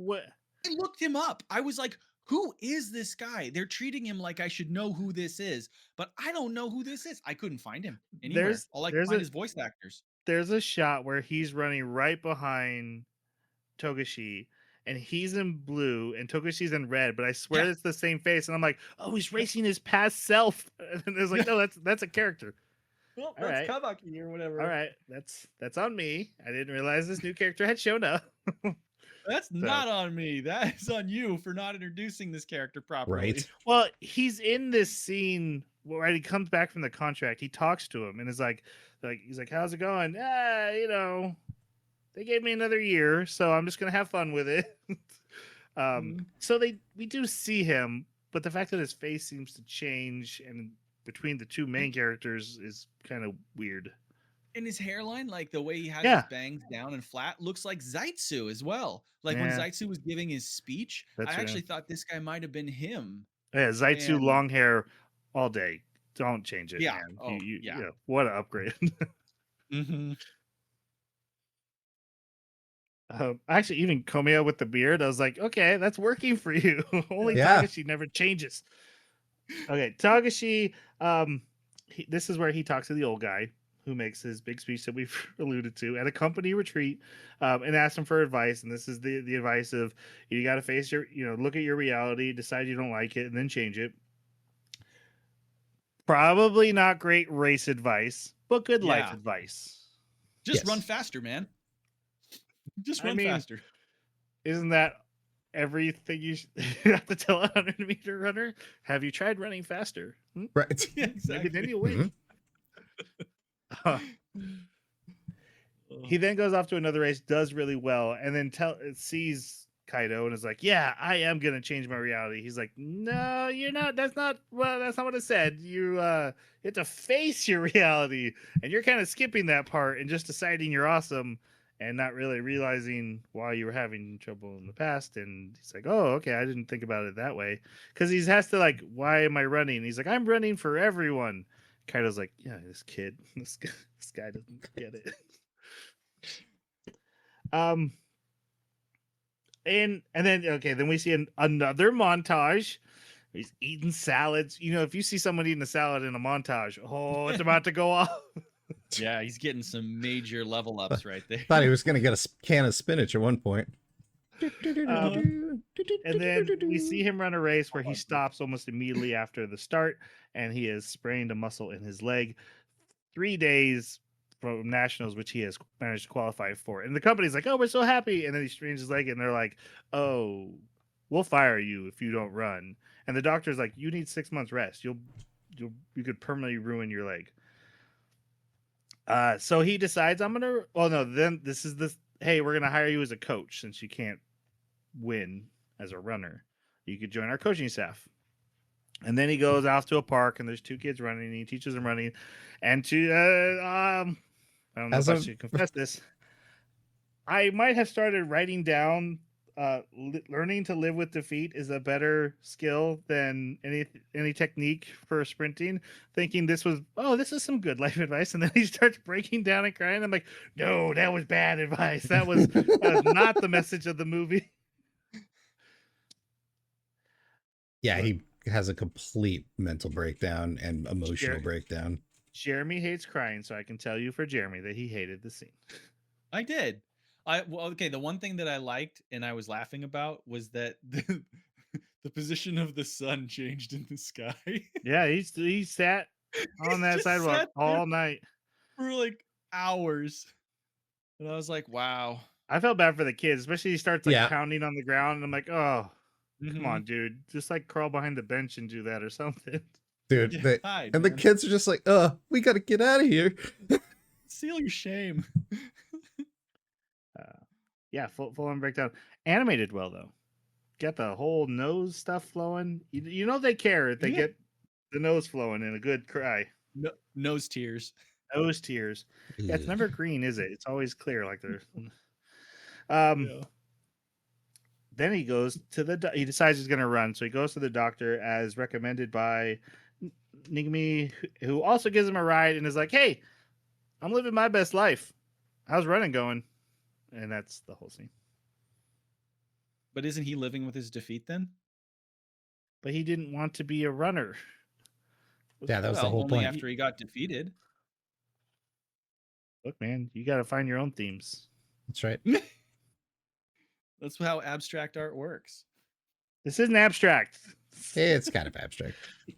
looked him up. I was like, who is this guy? They're treating him like I should know who this is, but I don't know who this is. I couldn't find him anywhere. All I could find is voice actors. There's a shot where he's running right behind Togashi, and he's in blue and Togashi's in red, but I swear it's the same face. And I'm like, oh, he's racing his past self. And it's like, no, that's a character. Well, that's Kabaki or whatever. All right, that's on me. I didn't realize this new character had shown up. That's not on me. That is on you for not introducing this character properly. Right. Well, he's in this scene when he comes back from the contract, he talks to him and is like he's like, "How's it going?" They gave me another year, so I'm just gonna have fun with it. So we do see him, but the fact that his face seems to change and between the two main characters is kind of weird. And his hairline, like the way he has Yeah. his bangs down and flat, looks like Zaitsu as well. Like when Yeah. Zaitsu was giving his speech, I That's actually right. thought this guy might have been him. Yeah, Zaitsu, And long hair all day. Don't change it, yeah, man. oh yeah. What an upgrade. Mm-hmm. Actually, even Komiya with the beard, I was like, okay, that's working for you. Only Yeah. Tagashi never changes. Okay, Tagashi. This is where he talks to the old guy who makes his big speech that we've alluded to at a company retreat, and asks him for advice. And this is the advice of you got to face your, look at your reality, decide you don't like it, and then change it. Probably not great race advice, but good life Yeah. advice. Just Yes. run faster, man. Just I run mean, faster. Isn't that everything you have to tell a 100-meter runner? Have you tried running faster? Right. Yeah, Maybe exactly. then you'll win. He then goes off to another race, does really well, and then sees Kaido and is like, "Yeah, I am gonna change my reality." He's like, "No, you're not. That's not what I said. You have to face your reality, and you're kind of skipping that part and just deciding you're awesome." And not really realizing why you were having trouble in the past. And he's like, "Oh, okay, I didn't think about it that way." Because he has to like, "Why am I running?" He's like, "I'm running for everyone." Kaido's like, "Yeah, this kid, this guy doesn't get it." And then then we see another montage. He's eating salads. If you see someone eating a salad in a montage, oh, it's about to go off. Yeah, he's getting some major level ups right there. Thought he was going to get a can of spinach at one point. And then we see him run a race where he stops almost immediately after the start, and he has sprained a muscle in his leg. 3 days from nationals, which he has managed to qualify for. And the company's like, "Oh, we're so happy." And then he strains his leg, and they're like, "Oh, we'll fire you if you don't run." And the doctor's like, "You need 6 months rest. You could permanently ruin your leg." So he decides, "I'm gonna." Well, no, then this is this. Hey, we're gonna hire you as a coach since you can't win as a runner. You could join our coaching staff. And then he goes out to a park, and there's 2 kids running, and he teaches them running. And I don't know if I should confess this. I might have started writing down learning to live with defeat is a better skill than any technique for sprinting, thinking this is some good life advice. And then he starts breaking down and crying. I'm like, no, that was bad advice. That was not the message of the movie. Yeah, he has a complete mental breakdown and emotional breakdown. Jeremy hates crying, so I can tell you for Jeremy that he hated the scene. I did. The one thing that I liked and I was laughing about was that the position of the sun changed in the sky. Yeah, he sat on that sidewalk all night for like hours. And I was like, wow. I felt bad for the kids, especially he starts pounding on the ground, and I'm like, oh, come on, dude. Just like crawl behind the bench and do that or something. Dude, the kids are just like, we got to get out of here. Seal your shame. Yeah, full on breakdown. Animated well, though. Get the whole nose stuff flowing. They care if they get the nose flowing in a good cry. Nose tears. Nose tears. Yeah, it's never green, is it? It's always clear like there's... Then he goes to he decides he's going to run. So he goes to the doctor as recommended by Nigami, who also gives him a ride and is like, "Hey, I'm living my best life. How's running going?" And that's the whole scene. But isn't he living with his defeat then? But he didn't want to be a runner. Yeah, that was the whole point. After he got defeated. Look, man, you got to find your own themes. That's right. That's how abstract art works. This isn't abstract. It's kind of abstract.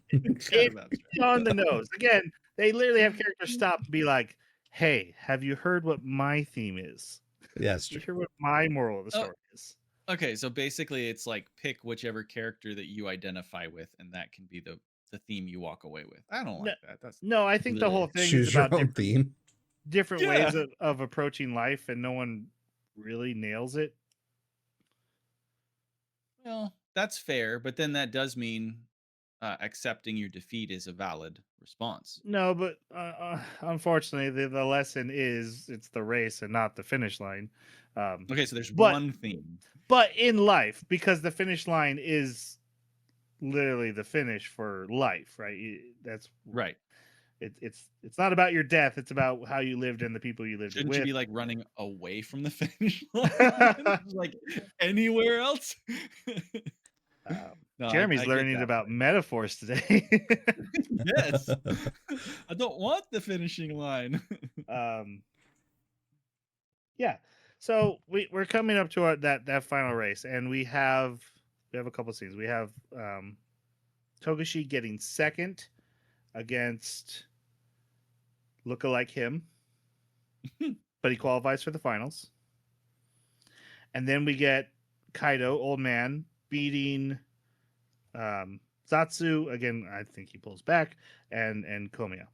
It's kind of abstract. On the nose. Again, they literally have characters stop and be like, "Hey, have you heard what my theme is? Yeah, that's true. You hear what my moral of the story is?" Okay, so basically it's like pick whichever character that you identify with, and that can be the the theme you walk away with. I don't No, like that. That's no, I think the whole thing is Choose your about own theme. different Yeah. ways of approaching life, and no one really nails it. Well, that's fair, but then that does mean accepting your defeat is a valid response. No, but unfortunately, the lesson is it's the race and not the finish line. Okay, so there's but one theme. but in life, because the finish line is literally the finish for life, right? That's Right. it's not about your death; it's about how you lived and the people you lived it Shouldn't you with. be like running away from the finish line? Like anywhere else? No, Jeremy's I get learning that. about metaphors today. Yes. I don't want the finishing line. Yeah. So we're coming up to that final race, and we have a couple scenes. We have Togashi getting second against lookalike him, but he qualifies for the finals. And then we get Kaido, old man, beating Zatsu again. I think he pulls back, and Komiya,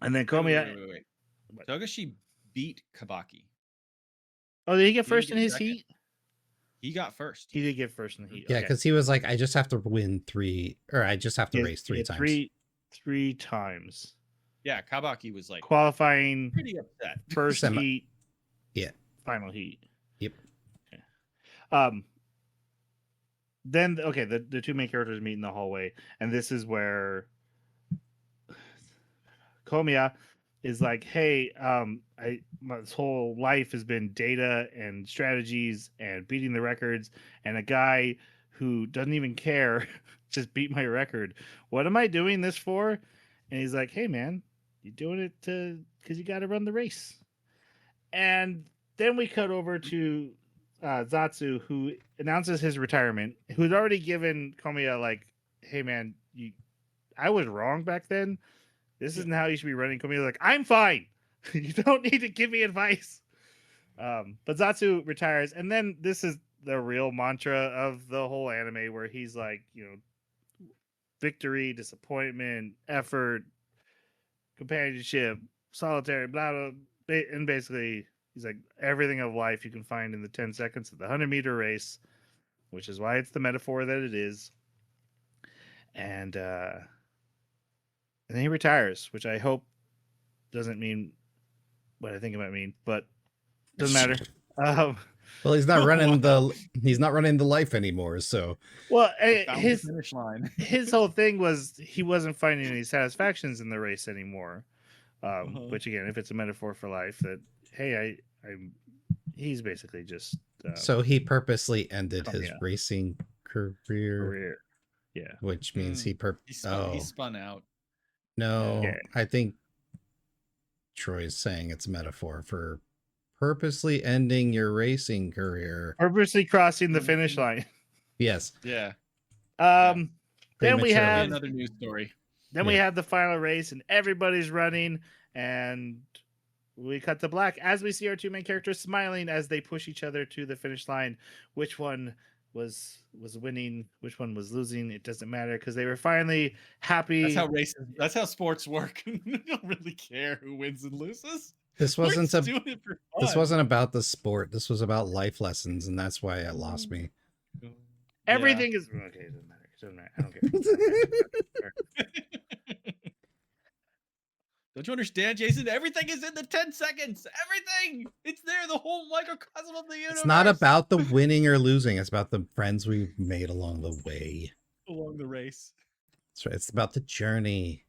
and then Komiya. Wait. What? Togashi beat Kabaki. Oh, did he get He didn't first in get his second. heat? He got first. He did get first in the heat. Yeah, Okay. because he was like, I just have to win I just have to He- race he three had times. Three times. Yeah, Kabaki was like Qualifying pretty upset. first heat. Yeah. Final heat. Yep. Okay. Then the two main characters meet in the hallway, and this is where Komiya is like, hey, this whole life has been data and strategies and beating the records, and a guy who doesn't even care just beat my record. What am I doing this for? And he's like, hey man, you're doing it because you got to run the race. And then we cut over to Zatsu, who announces his retirement, who's already given Komiya like, hey man, I was wrong back then. This isn't how you should be running. Komiya's like, I'm fine. You don't need to give me advice. But Zatsu retires, and then this is the real mantra of the whole anime, where he's like, victory, disappointment, effort, companionship, solitary, blah blah, and basically he's like everything of life you can find in the 10 seconds of the 100-meter race, which is why it's the metaphor that it is. And then he retires, which I hope doesn't mean what I think it might mean, but doesn't matter. Well, he's not running the life anymore, so Well, Found the finish line. his whole thing was he wasn't finding any satisfactions in the race anymore. Which again, if it's a metaphor for life, that hey, he's basically just so he purposely ended his racing career. Yeah, which means he spun out. No, Yeah. I think Troy's saying it's a metaphor for purposely ending your racing career. Purposely crossing the finish line. Yes. Yeah. Then we have another news story. Then we have the final race, and everybody's running, and we cut to black as we see our two main characters smiling as they push each other to the finish line. Which one was winning, which one was losing, it doesn't matter, because they were finally happy. That's how sports work. You don't really care who wins and loses. This wasn't doing it for fun. This wasn't about the sport. This was about life lessons, and that's why it lost me. Everything is okay. It doesn't matter. I don't care. Don't you understand, Jason? Everything is in the 10 seconds. Everything. It's there. The whole microcosm of the universe. It's not about the winning or losing. It's about the friends we've made along the way. Along the race. That's right. It's about the journey.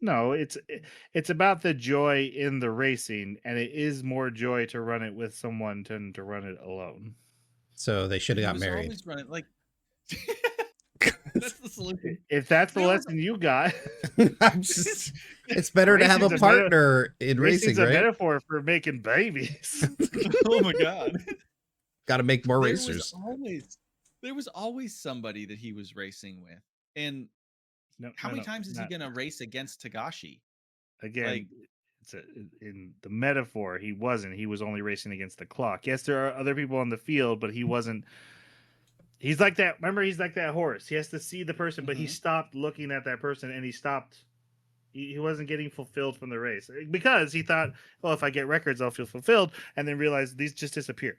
No, it's about the joy in the racing, and it is more joy to run it with someone than to run it alone. So they should have got married. Always run it like that's the solution. If that's the lesson you got, it's better to have a partner in racing, right? A metaphor for making babies. Oh my god! Got to make more racers. There was always somebody that he was racing with, and how many times is he gonna race against Togashi? Again, in the metaphor, he wasn't. He was only racing against the clock. Yes, there are other people on the field, but he wasn't. He's like that. Remember, he's like that horse. He has to see the person, but he Mhm. stopped looking at that person, and he stopped. He wasn't getting fulfilled from the race because he thought, well, if I get records, I'll feel fulfilled, and then realized these just disappear.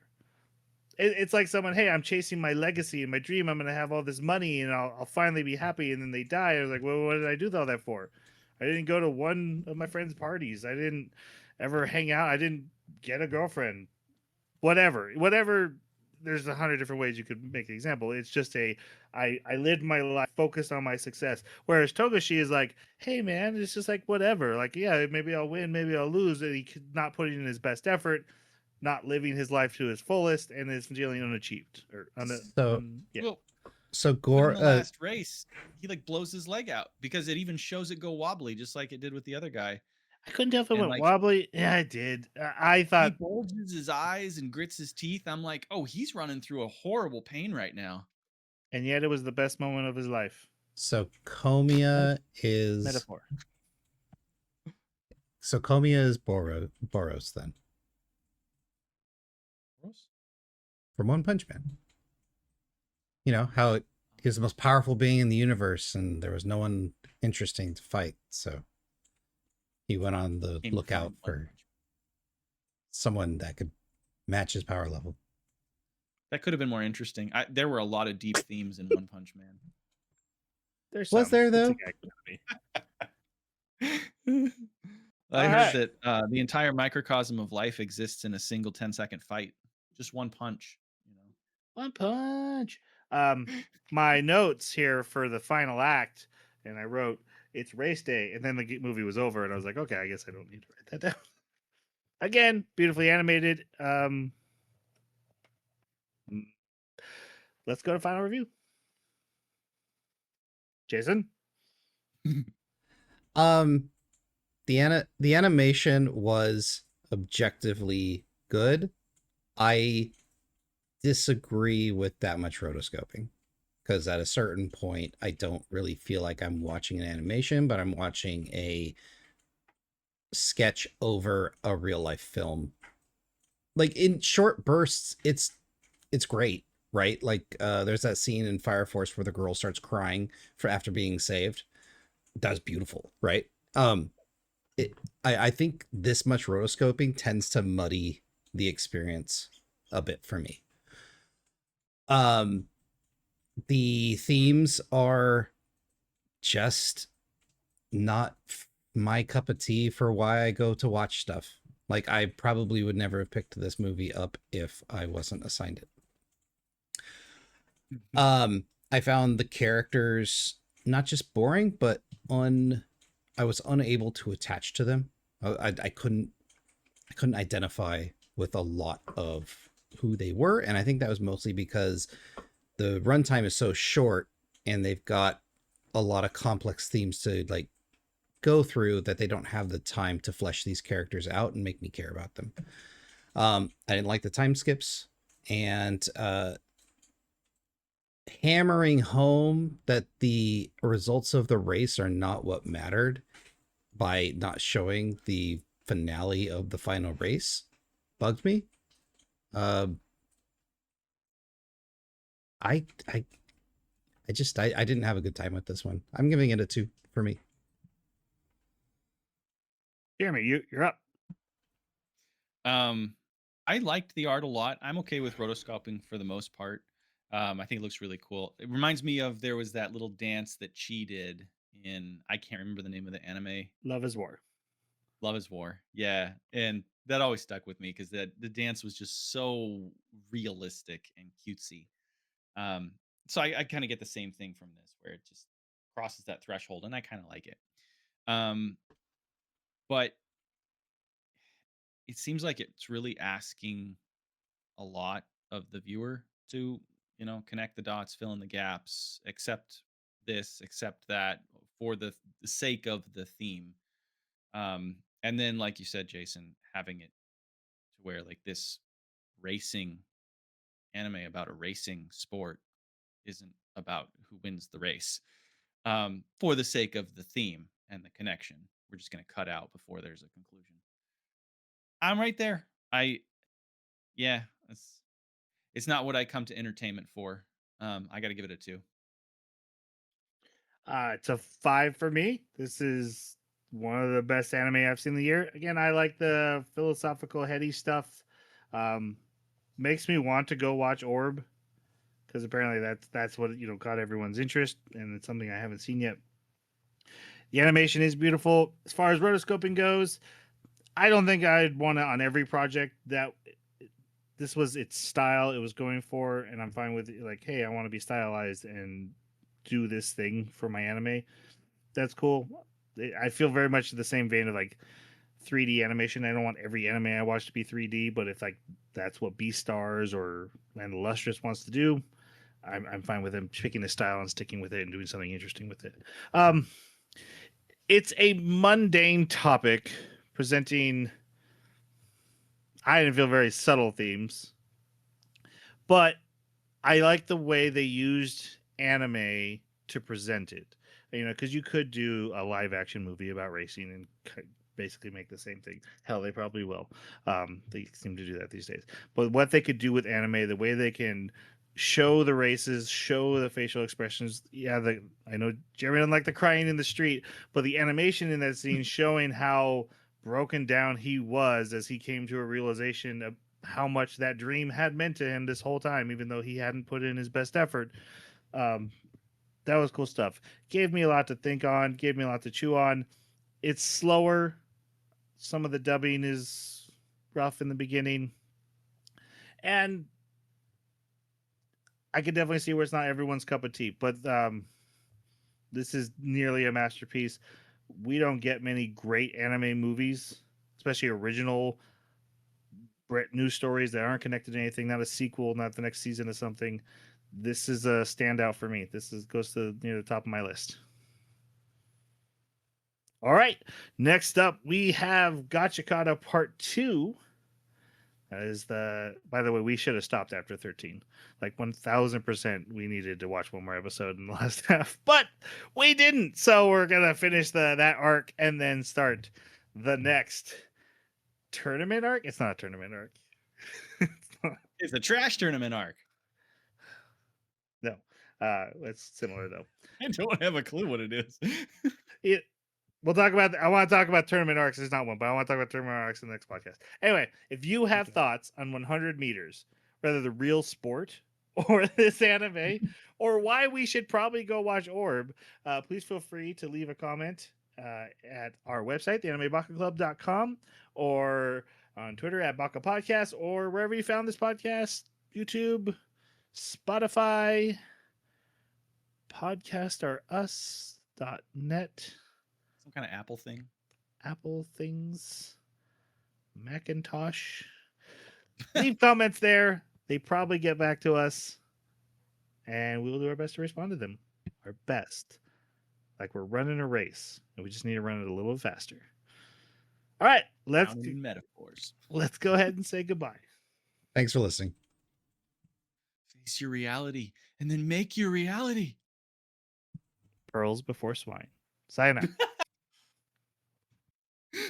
It's like someone, hey, I'm chasing my legacy and my dream. I'm going to have all this money, and I'll finally be happy. And then they die. I was like, well, what did I do all that for? I didn't go to one of my friends' parties. I didn't ever hang out. I didn't get a girlfriend. Whatever. There's 100 different ways you could make an example. It's just I lived my life focused on my success. Whereas Togashi is like, hey man, it's just like whatever. Like, yeah, maybe I'll win, maybe I'll lose. And he not putting in his best effort, not living his life to his fullest, and is feeling unachieved So yeah. Well, so but in Gore the last race, he like blows his leg out because it even shows it go wobbly, just like it did with the other guy. I couldn't tell if it And went like wobbly. Yeah, I did. I he thought, bulges his eyes and grits his teeth. I'm like, oh, he's running through a horrible pain right now. and yet it was the best moment of his life. so Komiya is Metaphor. so Komiya is Boros then from One Punch Man. You know how he was the most powerful being in the universe, and there was no one interesting to fight, so he went on the Came to lookout find One for Punch Man. someone that could match his power level. That could have been more interesting. There were a lot of deep themes in One Punch Man. There's Was some. there, It's a though? gag movie. I All heard right. that the entire microcosm of life exists in a single 10-second fight. Just one punch, you know. One Punch. My notes here for the final act, and I wrote it's race day, and then the movie was over, and I was like, okay, I guess I don't need to write that down. Again, beautifully animated. Let's go to final review. Jason. The animation was objectively good. I disagree with that much rotoscoping because at a certain point I don't really feel like I'm watching an animation, but I'm watching a sketch over a real life film. Like in short bursts, it's great, right? Like there's that scene in Fire Force where the girl starts crying for after being saved. That's beautiful, right? I think this much rotoscoping tends to muddy the experience a bit for me. The themes are just not my cup of tea for why I go to watch stuff. Like I probably would never have picked this movie up if I wasn't assigned it. I found the characters not just boring, but I was unable to attach to them. I couldn't identify with a lot of who they were, and I think that was mostly because the runtime is so short and they've got a lot of complex themes to like go through that they don't have the time to flesh these characters out and make me care about them. I didn't like the time skips, and hammering home that the results of the race are not what mattered by not showing the finale of the final race bugged me. I didn't have a good time with this one. I'm giving it a 2 for me. Jeremy, you're up. I liked the art a lot. I'm okay with rotoscoping for the most part. I think it looks really cool. It reminds me of there was that little dance that Chi did in, I can't remember the name of the anime. Love is War. Love is War. Yeah. And that always stuck with me because the dance was just so realistic and cutesy. So I kind of get the same thing from this where it just crosses that threshold and I kind of like it. But it seems like it's really asking a lot of the viewer to, connect the dots, fill in the gaps, accept this, accept that for the sake of the theme. And then, like you said, Jason, having it to where like this racing anime about a racing sport isn't about who wins the race. For the sake of the theme and the connection, we're just going to cut out before there's a conclusion. I'm right there. Yeah, it's not what I come to entertainment for. I got to give it a 2. It's a 5 for me. This is one of the best anime I've seen the year. Again, I like the philosophical, heady stuff. Makes me want to go watch Orb because apparently that's what caught everyone's interest, and it's something I haven't seen yet. The animation is beautiful. As far as rotoscoping goes, I don't think I'd want it on every project. That this was its style it was going for, and I'm fine with it. Like, hey, I want to be stylized and do this thing for my anime. That's cool. I feel very much the same vein of like 3D animation. I don't want every anime I watch to be 3D, but if like that's what Beastars or Land of Lustrous wants to do, I'm fine with them picking a style and sticking with it and doing something interesting with it. It's a mundane topic presenting, I didn't feel very subtle themes, but I like the way they used anime to present it. Because you could do a live action movie about racing and basically make the same thing. Hell, they probably will. They seem to do that these days. But what they could do with anime, the way they can show the races, show the facial expressions. Yeah, I know Jeremy doesn't like the crying in the street, but the animation in that scene showing how broken down he was as he came to a realization of how much that dream had meant to him this whole time, even though he hadn't put in his best effort. That was cool stuff. Gave me a lot to think on, gave me a lot to chew on. It's slower. Some of the dubbing is rough in the beginning. And I could definitely see where it's not everyone's cup of tea, but this is nearly a masterpiece. We don't get many great anime movies, especially original news stories that aren't connected to anything, not a sequel, not the next season of something. This is a standout for me. This goes to the top of my list. All right. Next up, we have Gachiakuta Part 2. That is by the way, we should have stopped after 13. Like 1000% we needed to watch one more episode in the last half, but we didn't. So we're going to finish that arc and then start the next tournament arc. It's not a tournament arc. It's a trash tournament arc. No. It's similar though. I don't have a clue what it is. We'll talk about. I want to talk about tournament arcs. There's not one, but I want to talk about tournament arcs in the next podcast. Anyway, if you have thoughts on 100 meters, whether the real sport or this anime, or why we should probably go watch Orb, please feel free to leave a comment at our website, theanimebakaclub.com, or on Twitter at Baka Podcast, or wherever you found this podcast, YouTube, Spotify, podcasterus.net. Some kind of Apple thing. Apple things. Macintosh. Leave comments there. They probably get back to us. And we'll do our best to respond to them. Our best. Like we're running a race. And we just need to run it a little faster. All right. Metaphors. Let's go ahead and say goodbye. Thanks for listening. Face your reality and then make your reality. Pearls before swine. Sayonara.